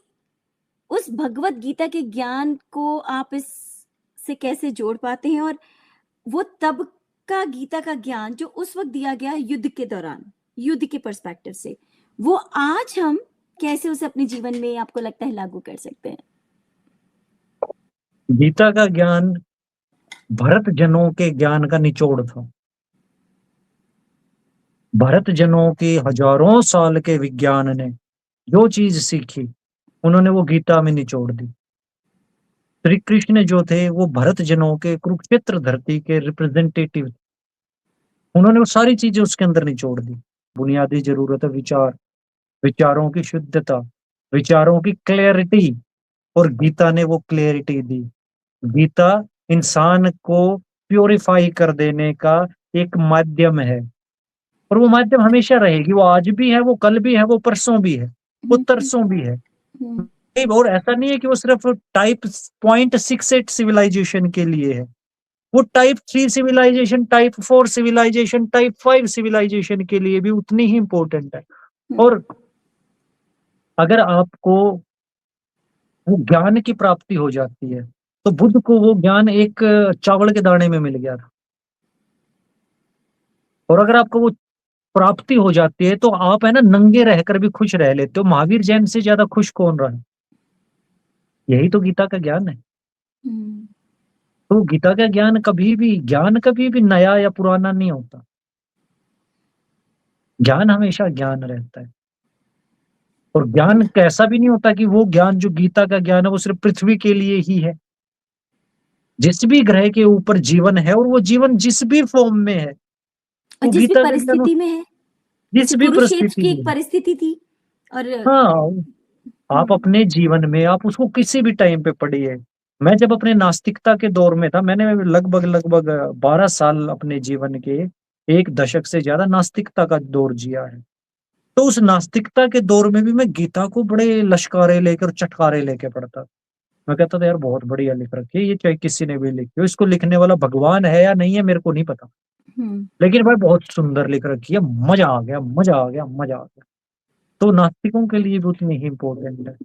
Speaker 2: उस भगवत गीता के ज्ञान को आप इस से कैसे जोड़ पाते हैं? और वो तब का गीता का ज्ञान जो उस वक्त दिया गया युद्ध के दौरान, युद्ध के पर्सपेक्टिव से, वो आज हम कैसे उसे अपने जीवन में आपको लगता है लागू कर सकते हैं?
Speaker 1: गीता का ज्ञान भरत जनों के ज्ञान का निचोड़ था। भरत जनों की हजारों साल के विज्ञान ने जो चीज सीखी, उन्होंने वो गीता में निचोड़ दी। श्री कृष्ण जो थे वो भरत जनों के कुरुक्षेत्र धरती के रिप्रेजेंटेटिव, उन्होंने वो सारी चीजें उसके अंदर निचोड़ दी। बुनियादी जरूरत है विचार, विचारों की शुद्धता, विचारों की क्लैरिटी, और गीता ने वो क्लैरिटी दी। गीता इंसान को प्योरीफाई कर देने का एक माध्यम है, और वो माध्यम हमेशा रहेगी। वो आज भी है, वो कल भी है, वो परसों भी है, वो
Speaker 2: हम्म।
Speaker 1: तरसों भी है।
Speaker 2: हम्म।
Speaker 1: नहीं, और ऐसा नहीं है कि वो सिर्फ टाइप 0.68 सिविलाइजेशन के लिए है, वो type 3 civilisation, type 4 civilisation, type 5 civilisation के लिए भी उतनी ही इंपॉर्टेंट है। और अगर आपको वो ज्ञान की प्राप्ति हो जाती है, तो बुद्ध को वो ज्ञान एक चावल के दाने में मिल गया था। और अगर आपको वो प्राप्ति हो जाती है, तो आप है ना नंगे रहकर भी खुश रह लेते हो। महावीर जैन से ज्यादा खुश कौन रहा है? यही तो गीता का ज्ञान है।
Speaker 2: हम्म,
Speaker 1: तो गीता का ज्ञान कभी भी नया या पुराना नहीं होता। ज्ञान हमेशा ज्ञान रहता है। और ज्ञान कैसा भी नहीं होता कि वो ज्ञान जो गीता का ज्ञान है वो सिर्फ पृथ्वी के लिए ही है। जिस भी ग्रह के ऊपर जीवन है, और वो जीवन जिस भी फॉर्म में है,
Speaker 2: और
Speaker 1: वो
Speaker 2: जिस भी
Speaker 1: गीता के ज्ञान
Speaker 2: परिस्थिति में है,
Speaker 1: जिस
Speaker 2: जैसे
Speaker 1: भी
Speaker 2: कुरुक्षेत्र
Speaker 1: परिस्थिति
Speaker 2: की
Speaker 1: में
Speaker 2: एक
Speaker 1: है।
Speaker 2: परिस्थिति थी और
Speaker 1: हाँ, आप
Speaker 2: हम्म,
Speaker 1: अपने जीवन में आप उसको किसी भी टाइम पे पढ़िए। मैं जब अपने नास्तिकता के दौर में था, मैंने लगभग लगभग 12 साल अपने जीवन के, 1 दशक से ज्यादा नास्तिकता का दौर जिया है। तो उस नास्तिकता के दौर में भी मैं गीता को बड़े लश्कारे लेकर, चटकारे लेके पढ़ता। मैं कहता था यार बहुत बढ़िया लिख रखी है ये, चाहे किसी ने भी लिखी हो, इसको लिखने वाला भगवान है या नहीं है मेरे को नहीं पता,
Speaker 2: हम्म,
Speaker 1: लेकिन भाई बहुत सुंदर लिख रखी है, मजा आ गया, मजा आ गया, मजा आ गया। तो नास्तिकों के लिए भी उतनी ही इम्पोर्टेंट है,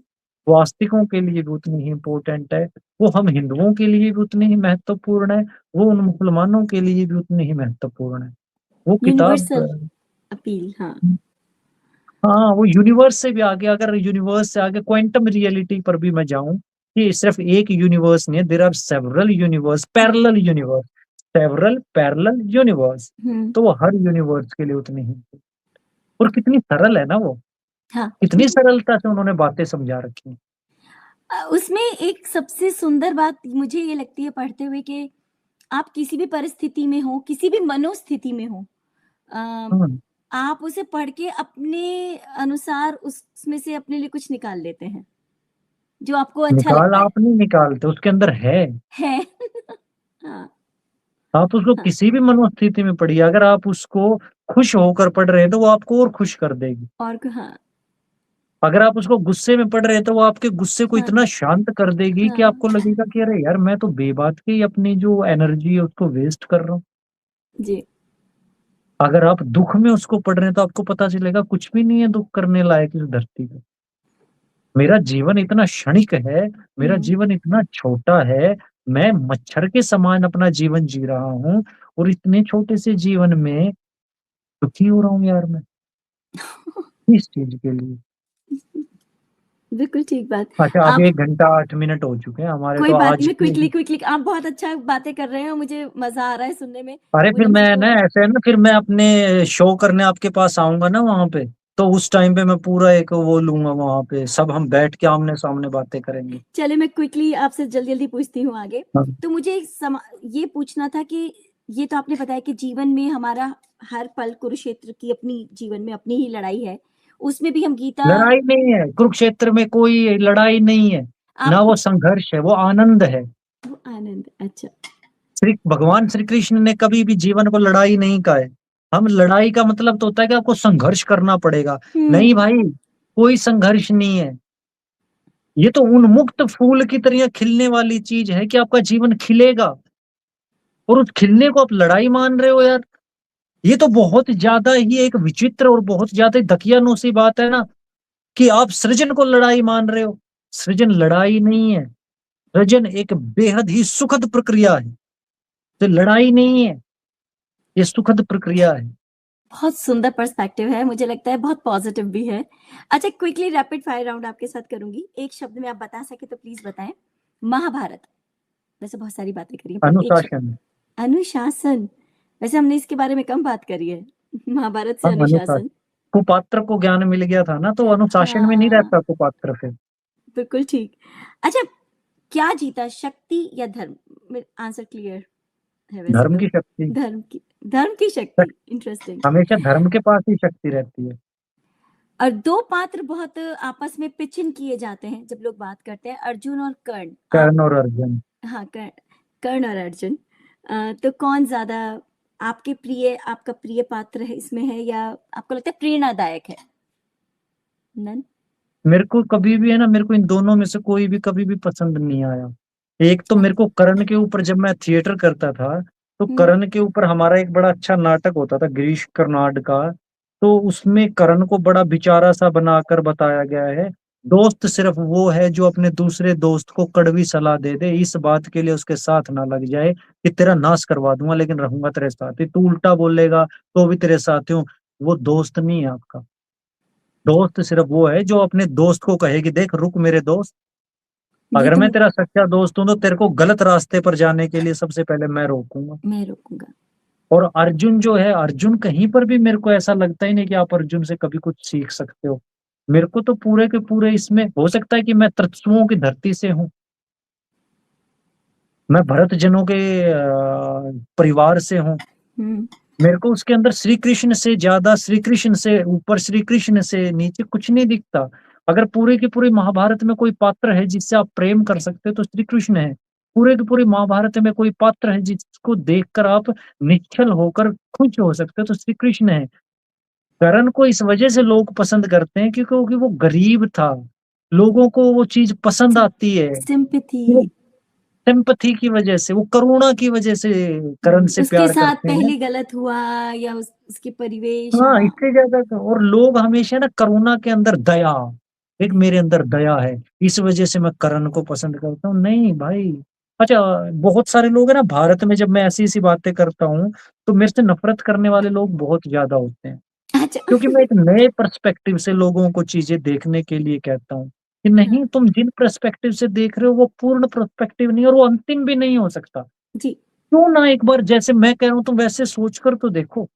Speaker 1: वास्तविकों के लिए भी उतनी ही इम्पोर्टेंट है, वो हम हिंदुओं के लिए भी उतनी ही महत्वपूर्ण है, वो उन मुसलमानों के लिए भी उतनी ही महत्वपूर्ण है। वो किताब
Speaker 2: यूनिवर्सल अपील, हाँ।
Speaker 1: हाँ, वो यूनिवर्स से भी आगे, अगर यूनिवर्स से आगे क्वांटम रियलिटी पर भी मैं जाऊं, कि सिर्फ एक यूनिवर्स नहीं है, there are several universe, parallel universe, several parallel universe.
Speaker 2: Hmm,
Speaker 1: तो वो हर यूनिवर्स के लिए उतनी ही, और कितनी सरल है ना वो,
Speaker 2: हाँ।
Speaker 1: कितनी सरलता से उन्होंने बातें समझा रखी हैं।
Speaker 2: उसमें एक सबसे सुंदर बात मुझे ये लगती है पढ़ते हुए कि आप किसी भी परिस्थिति में हो, किसी भी मनोस्थिति में हो, अ,
Speaker 1: हम्म,
Speaker 2: आप उसे पढ़ के अपने अनुसार उसमें से अपने लिए कुछ निकाल लेते हैं, जो आपको अच्छा
Speaker 1: निकाल
Speaker 2: लगता
Speaker 1: आप नहीं निकालते, उसके अंदर है।
Speaker 2: है। हाँ,
Speaker 1: आप उसको
Speaker 2: हाँ,
Speaker 1: किसी भी मनोस्थिति में पढ़िए, अगर आप उसको खुश होकर पढ़ रहे हैं तो वो आपको और खुश कर देगी।
Speaker 2: हाँ,
Speaker 1: अगर आप उसको गुस्से में पढ़ रहे हैं तो वो आपके गुस्से को इतना
Speaker 2: शांत,
Speaker 1: शांत कर देगी कि
Speaker 2: हाँ,
Speaker 1: आपको लगेगा कि अरे यार मैं तो बेबात की अपनी जो एनर्जी है उसको वेस्ट कर रहा हूँ।
Speaker 2: जी,
Speaker 1: अगर आप दुख में उसको पढ़ रहे हैं तो आपको पता चलेगा कुछ भी नहीं है दुख करने लायक इस धरती पे। मेरा जीवन इतना क्षणिक है, मेरा
Speaker 2: हुँ।
Speaker 1: जीवन इतना छोटा है, मैं मच्छर के समान अपना जीवन जी रहा हूँ, और इतने छोटे से जीवन में दुखी हो रहा हूँ यार मैं, किस चीज के लिए?
Speaker 2: बिल्कुल ठीक बात।
Speaker 1: अच्छा, अब
Speaker 2: आप
Speaker 1: 1 घंटा 8 मिनट हो चुके हैं हमारे,
Speaker 2: कोई
Speaker 1: तो
Speaker 2: बात नहीं,
Speaker 1: आज
Speaker 2: मैं
Speaker 1: के,
Speaker 2: क्विकली आप बहुत अच्छा बातें कर रहे हैं और मुझे मज़ा आ रहा है सुनने में।
Speaker 1: अरे फिर
Speaker 2: मुझे
Speaker 1: मैं
Speaker 2: तो
Speaker 1: ना ऐसे है ना, फिर मैं अपने शो करने आपके पास आऊंगा ना वहां पे, तो उस टाइम पे मैं पूरा एक वो लूंगा, वहां पे सब हम बैठ के आमने सामने बातें करेंगे।
Speaker 2: चलिए मैं क्विकली आपसे जल्दी-जल्दी पूछती हूँ आगे।
Speaker 1: हाँ।
Speaker 2: तो मुझे एक ये पूछना था कि ये तो आपने बताया कि जीवन में हमारा हर पल कुरुक्षेत्र की अपनी जीवन में अपनी ही लड़ाई है। उसमें भी हम गीता
Speaker 1: लड़ाई नहीं है कुरुक्षेत्र में, कोई लड़ाई नहीं है, ना
Speaker 2: आप
Speaker 1: वो संघर्ष है, वो आनंद है।
Speaker 2: वो आनंद, अच्छा।
Speaker 1: श्री भगवान श्री कृष्ण ने कभी भी जीवन को लड़ाई नहीं कहा है। हम लड़ाई का मतलब तो होता है कि आपको संघर्ष करना पड़ेगा। नहीं
Speaker 2: हुँ,
Speaker 1: भाई, कोई संघर्ष नहीं है। ये तो उन्मुक्त फूल की तरह खिलने वाली चीज है कि आपका जीवन खिलेगा, और उस खिलने को आप लड़ाई मान रहे हो यार। ये तो बहुत ज्यादा ही एक विचित्र और बहुत ज्यादा दकियानूसी बात है ना, कि आप सृजन को लड़ाई मान रहे हो। सृजन लड़ाई नहीं है, सृजन एक बेहद ही सुखद प्रक्रिया है। तो लड़ाई नहीं है, ये सुखद प्रक्रिया है।
Speaker 2: बहुत सुंदर पर्सपेक्टिव है, मुझे लगता है बहुत पॉज़िटिव भी है। अच्छा, क्विकली रैपिड फायर राउंड आपके साथ करूँगी। एक शब्द में आप बता सकें तो प्लीज़ बताएँ। महाभारत, वैसे बहुत सारी बातें करी हैं पर एक शब्द।
Speaker 1: अनुशासन।
Speaker 2: अनुशासन, वैसे हमने इसके बारे में कम बात करी है। महाभारत से
Speaker 1: हम अनुशासन,
Speaker 2: अनुशासन।
Speaker 1: कुपात्र को ज्ञान मिल गया था ना, तो अनुशासन में नहीं
Speaker 2: हाँ,
Speaker 1: रहता कुपात्र फिर।
Speaker 2: बिल्कुल ठीक। अच्छा, क्या जीता शक्ति या धर्म? आंसर क्लियर है वैसे
Speaker 1: धर्म
Speaker 2: तो।
Speaker 1: की शक्ति।
Speaker 2: धर्म की शक्ति, इंटरेस्टिंग।
Speaker 1: हमेशा धर्म के पास ही शक्ति रहती है।
Speaker 2: और 2 पात्र बहुत आपस में पिचिन किए जाते हैं जब लोग बात करते हैं, अर्जुन और कर्ण। आप
Speaker 1: कर्ण और अर्जुन।
Speaker 2: हाँ, कर्ण और अर्जुन। तो कौन ज़्यादा आपका प्रिय पात्र है इसमें है या आपको लगता है प्रेरणादायक है? नन?
Speaker 1: मेरे को कभी भी है ना, मेरे को इन दोनों में से कोई भी कभी भी पसंद नहीं आया। एक तो मेरे को करण के ऊपर, जब मैं थिएटर करता था, तो
Speaker 2: हम्म।
Speaker 1: करण के ऊपर हमारा एक बड़ा अच्छा नाटक होता था, गिरीश कर्नाड का। तो उसमें करण को बड़ा बेचारा सा बनाकर बताया गया है। दोस्त सिर्फ वो है जो अपने दूसरे दोस्त को कड़वी सलाह दे दे, इस बात के लिए उसके साथ ना लग जाए कि तेरा नाश करवा दूंगा लेकिन रहूंगा तेरे साथ ही, तू उल्टा बोलेगा तो भी तेरे साथ हूँ। वो दोस्त नहीं है आपका। दोस्त सिर्फ वो है जो अपने दोस्त को कहे कि देख रुक मेरे दोस्त,
Speaker 2: ये
Speaker 1: अगर
Speaker 2: तो
Speaker 1: मैं तेरा सच्चा दोस्त हूं तो तेरे को गलत रास्ते पर जाने के लिए सबसे पहले मैं रोकूंगा।
Speaker 2: मैं रोकूंगा।
Speaker 1: और अर्जुन जो है, अर्जुन कहीं पर भी मेरे को ऐसा लगता ही नहीं कि आप अर्जुन से कभी कुछ सीख सकते हो। मेरे को तो पूरे के पूरे इसमें हो सकता है कि मैं तत्वों की धरती से हूँ, मैं भरत जनों के परिवार से हूँ।
Speaker 2: हम्म।
Speaker 1: मेरे को उसके अंदर श्री कृष्ण से ज्यादा, श्री कृष्ण से ऊपर, श्री कृष्ण से नीचे कुछ नहीं दिखता। अगर पूरे की पूरी महाभारत में कोई पात्र है जिससे आप प्रेम कर सकते हो तो श्री कृष्ण है। पूरे की पूरी महाभारत में कोई पात्र है जिसको देखकर आप निश्चल होकर खुश हो सकते हो तो श्री कृष्ण है। करण को इस वजह से लोग पसंद करते हैं क्योंकि वो गरीब था। लोगों को वो चीज पसंद आती है।
Speaker 2: सिंपैथी।
Speaker 1: वो सिंपथी की वजह से, वो करुणा की वजह से करण से
Speaker 2: उसके
Speaker 1: प्यार
Speaker 2: साथ
Speaker 1: करते हैं।
Speaker 2: पहले गलत हुआ या उसके परिवेश,
Speaker 1: हाँ,
Speaker 2: हाँ।
Speaker 1: इससे ज्यादा और लोग हमेशा ना करुणा के अंदर दया, एक मेरे अंदर दया है इस वजह से मैं करण को पसंद करता हूँ। नहीं भाई। अच्छा, बहुत सारे लोग हैं ना भारत में, जब मैं ऐसी ऐसी बातें करता हूँ तो मेरे से नफरत करने वाले लोग बहुत ज्यादा होते हैं।
Speaker 2: अच्छा।
Speaker 1: क्योंकि मैं एक नए पर्सपेक्टिव से लोगों को चीजें देखने के लिए कहता हूँ कि
Speaker 2: हाँ।
Speaker 1: नहीं, तुम जिन पर्सपेक्टिव से देख रहे हो वो पूर्ण पर्सपेक्टिव नहीं, और वो अंतिम भी नहीं हो सकता।
Speaker 2: जी।
Speaker 1: क्यों ना एक बार जैसे मैं कह रहा हूँ तुम वैसे सोच कर तो देखो।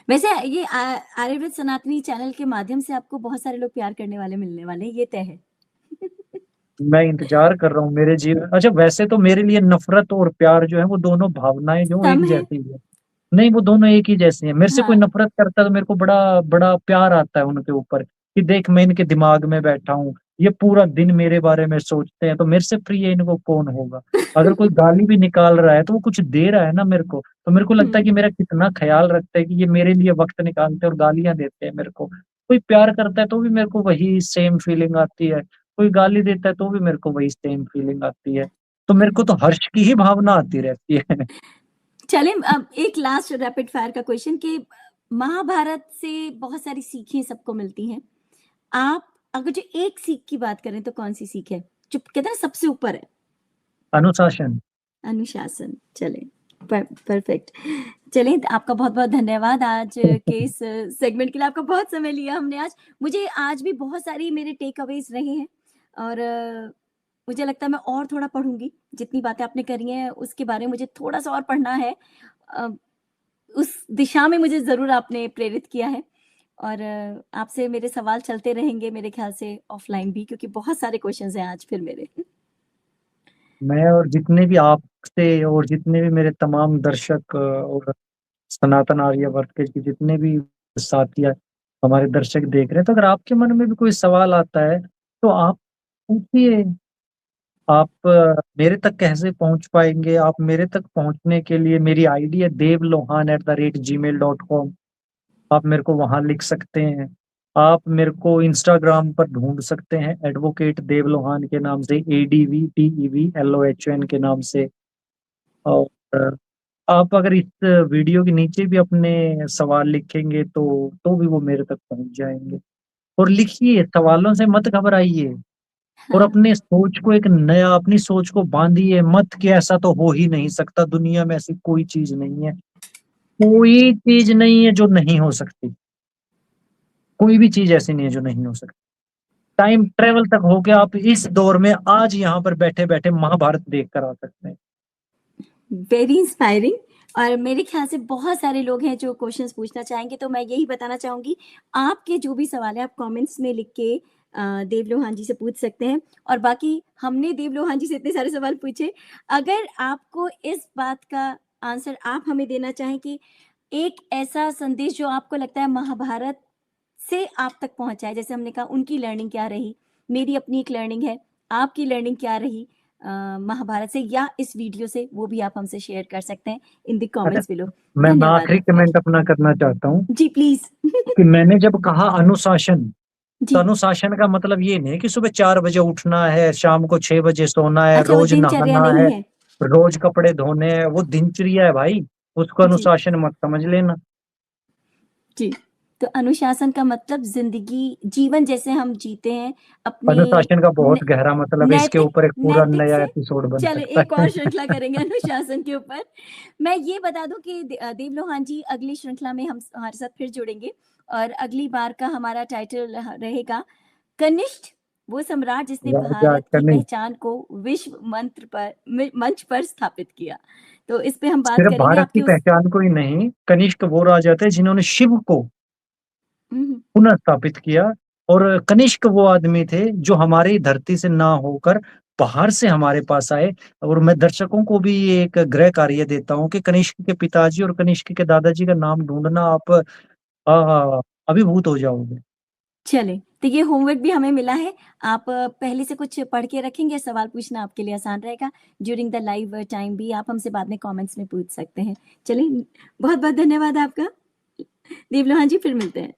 Speaker 2: वैसे ये आर्यव्रत सनातनी चैनल के माध्यम से आपको बहुत सारे लोग प्यार करने वाले मिलने वाले हैं, ये तय है।
Speaker 1: मैं इंतजार कर रहा हूँ मेरे जीवन। अच्छा, वैसे तो मेरे लिए नफरत और प्यार जो है वो दोनों भावनाएं जो
Speaker 2: सम
Speaker 1: एक
Speaker 2: है।
Speaker 1: जैसी है। नहीं, वो दोनों एक ही जैसी हैं। मेरे से कोई
Speaker 2: हाँ।
Speaker 1: नफरत करता है तो मेरे को बड़ा बड़ा प्यार आता है उनके ऊपर कि देख मैं इनके दिमाग में बैठा हूँ, ये पूरा दिन मेरे बारे में सोचते हैं, तो मेरे से प्रिय इनको कौन होगा। अगर कोई गाली भी निकाल रहा है तो वो कुछ दे रहा है ना मेरे को, तो मेरे को लगता है
Speaker 2: हम्म।
Speaker 1: कि मेरा कितना ख्याल रखता है कि ये मेरे लिए वक्त निकालते हैं और गालियां देते हैं मेरे को। कोई प्यार करता है तो भी मेरे को वही सेम फीलिंग आती है, कोई गाली देता है तो भी मेरे को वही सेम फीलिंग आती है। तो मेरे को तो हर्ष की ही भावना आती रहती है।
Speaker 2: चले अब एक लास्ट रैपिड फायर का क्वेश्चन कि महाभारत से बहुत सारी सीखें सबको मिलती हैं। आप अगर जो एक सीख की बात करें तो कौन सी सीख है जो कहते हैं ना सबसे ऊपर है?
Speaker 1: अनुशासन।
Speaker 2: अनुशासन। चले, परफेक्ट। चलें, आपका बहुत-बहुत धन्यवाद आज के इस सेगमेंट के लिए। आपका बहुत समय लिया हमने आज। मुझे आज भी बहुत सारी मेरे टेक अवेज़ रहे हैं और मुझे लगता है मैं और थोड़ा पढ़ूँगी। जितनी बातें आपने करी हैं उसके बारे में मुझे थोड़ा-सा और पढ़ना है। अ, उस दिशा में मुझे ज़रूर आपने प्रेरित किया है और आपसे मेरे सवाल चलते रहेंगे मेरे ख़्याल से ऑफ़लाइन भी, क्योंकि बहुत सारे क्वेश्चन्स हैं आज फिर मेरे।
Speaker 1: मैं और जितने भी आपसे और जितने भी मेरे तमाम दर्शक और सनातन आर्यवर्त के जितने भी साथी हमारे दर्शक देख रहे हैं, तो अगर आपके मन में भी कोई सवाल आता है तो आप पूछिए। आप मेरे तक कैसे पहुंच पाएंगे? आप मेरे तक पहुंचने के लिए मेरी आईडी है devlohan@gmail.com। आप मेरे को वहां लिख सकते हैं। आप मेरे को इंस्टाग्राम पर ढूंढ सकते हैं एडवोकेट देव लोहान के नाम से, ADVTEVLOHN के नाम से। और आप अगर इस वीडियो के नीचे भी अपने सवाल लिखेंगे तो भी वो मेरे तक पहुंच जाएंगे। और लिखिए, सवालों से मत घबराइए, और
Speaker 2: हाँ।
Speaker 1: अपने सोच को एक नया, अपनी सोच को बांधिए मत कि ऐसा तो हो ही नहीं सकता, दुनिया में ऐसी कोई चीज नहीं है। कोई चीज नहीं है जो नहीं हो सकती। कोई भी चीज ऐसी नहीं है जो नहीं हो सकती। टाइम ट्रेवल तक होके आप इस दौर में आज यहाँ पर बैठे बैठे महाभारत देख कर आ सकते हैं।
Speaker 2: Very inspiring. और मेरे ख्याल से बहुत सारे लोग हैं जो क्वेश्चंस पूछना चाहेंगे, तो मैं यही बताना चाहूंगी, आपके जो भी सवाल है आप कमेंट्स में लिख के देव लोहान जी से पूछ सकते हैं। और बाकी हमने देव लोहान जी से इतने सारे सवाल पूछे, अगर आपको इस बात का आंसर आप हमें देना चाहें कि एक ऐसा संदेश जो आपको लगता है महाभारत से आप तक पहुंचा है, जैसे हमने कहा उनकी लर्निंग क्या रही, मेरी अपनी एक लर्निंग है, आपकी लर्निंग क्या रही महाभारत से या इस वीडियो से, वो भी आप हमसे शेयर कर सकते हैं इन द
Speaker 1: अच्छा,
Speaker 2: कमेंट्स बिलो।
Speaker 1: मैं
Speaker 2: धन्यवाद
Speaker 1: आखिरी
Speaker 2: आपका।
Speaker 1: कमेंट अपना करना चाहता हूँ
Speaker 2: जी प्लीज।
Speaker 1: कि मैंने जब कहा अनुशासन, तो
Speaker 2: जी।
Speaker 1: अनुशासन का मतलब ये नहीं है कि सुबह 4 बजे उठना है, शाम को 6 बजे सोना है,
Speaker 2: अच्छा, वो
Speaker 1: रोज
Speaker 2: दिनचर्या
Speaker 1: नहाना
Speaker 2: नहीं
Speaker 1: है,
Speaker 2: है।
Speaker 1: रोज कपड़े धोने हैं, वो दिनचर्या है भाई। उसको
Speaker 2: जी,
Speaker 1: अनुशासन मत समझ लेना।
Speaker 2: जी। तो अनुशासन का मतलब ज़िंदगी जीवन जैसे हम जीते हैं, अपने
Speaker 1: अनुशासन का
Speaker 2: न
Speaker 1: बहुत गहरा मतलब है, इसके
Speaker 2: नैतिक
Speaker 1: ऊपर एक पूरा
Speaker 2: नैतिक
Speaker 1: नया
Speaker 2: से
Speaker 1: एपिसोड बन
Speaker 2: चलिए
Speaker 1: सकता
Speaker 2: एक और
Speaker 1: है।
Speaker 2: श्रृंखला करेंगे अनुशासन के ऊपर। मैं ये बता दूँ कि देव लोहान जी अगली श्रृंखला में हम हमारे साथ फिर जुड़ेंगे और अगली बार का हमारा टाइटल रहेगा कनिष्ठ, वो सम्राट जिसने
Speaker 1: राजा
Speaker 2: भारत की
Speaker 1: कनिष्ठ,
Speaker 2: पहचान को विश्व मंत्र पर मंच पर स्थापित किया। तो इस पे हम बात
Speaker 1: सिर्फ
Speaker 2: करेंगे
Speaker 1: भारत की
Speaker 2: आपके उस
Speaker 1: पहचान को ही नहीं, कनिष्क वो राजा थे जिन्होंने शिव को
Speaker 2: हुँ,
Speaker 1: पुनः स्थापित किया। और कनिष्क वो आदमी थे जो हमारे ही धरती से ना होकर बाहर से हमारे पास आए। और मैं दर्शकों को भी ये एक गृह कार्य देता हूँ कि कनिष्क के पिताजी और कनिष्क के दादाजी का नाम ढूंढना, आप अभिभूत हो जाओगे।
Speaker 2: चलें, तो ये होमवर्क भी हमें मिला है। आप पहले से कुछ पढ़ के रखेंगे, सवाल पूछना आपके लिए आसान रहेगा। ड्यूरिंग द लाइव टाइम भी आप हमसे बाद में कमेंट्स में पूछ सकते हैं। चलिए, बहुत-बहुत धन्यवाद आपका। देव लोहान जी फिर मिलते हैं।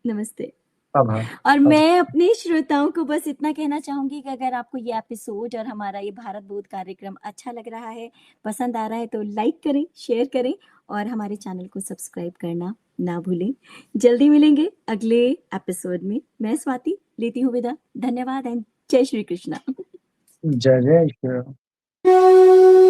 Speaker 2: नमस्ते।
Speaker 1: आभार।
Speaker 2: और
Speaker 1: आभार।
Speaker 2: मैं अपने श्रोताओं को बस इतना कहना चाहूँगी कि अगर आपको ये एपिसोड और हमारा ये भारत बोध कार्यक्रम अच्छा लग रहा है, पसंद आ रहा है तो लाइक करें, शेयर करें और हमारे चैनल को सब्सक्राइब करना ना भूलें। जल्दी मिलेंगे अगले एपिसोड में। मैं स्वाति लेती हूँ विदा। धन्यवाद एंड जय श्री कृष्णा।
Speaker 1: जय जय श्री राम।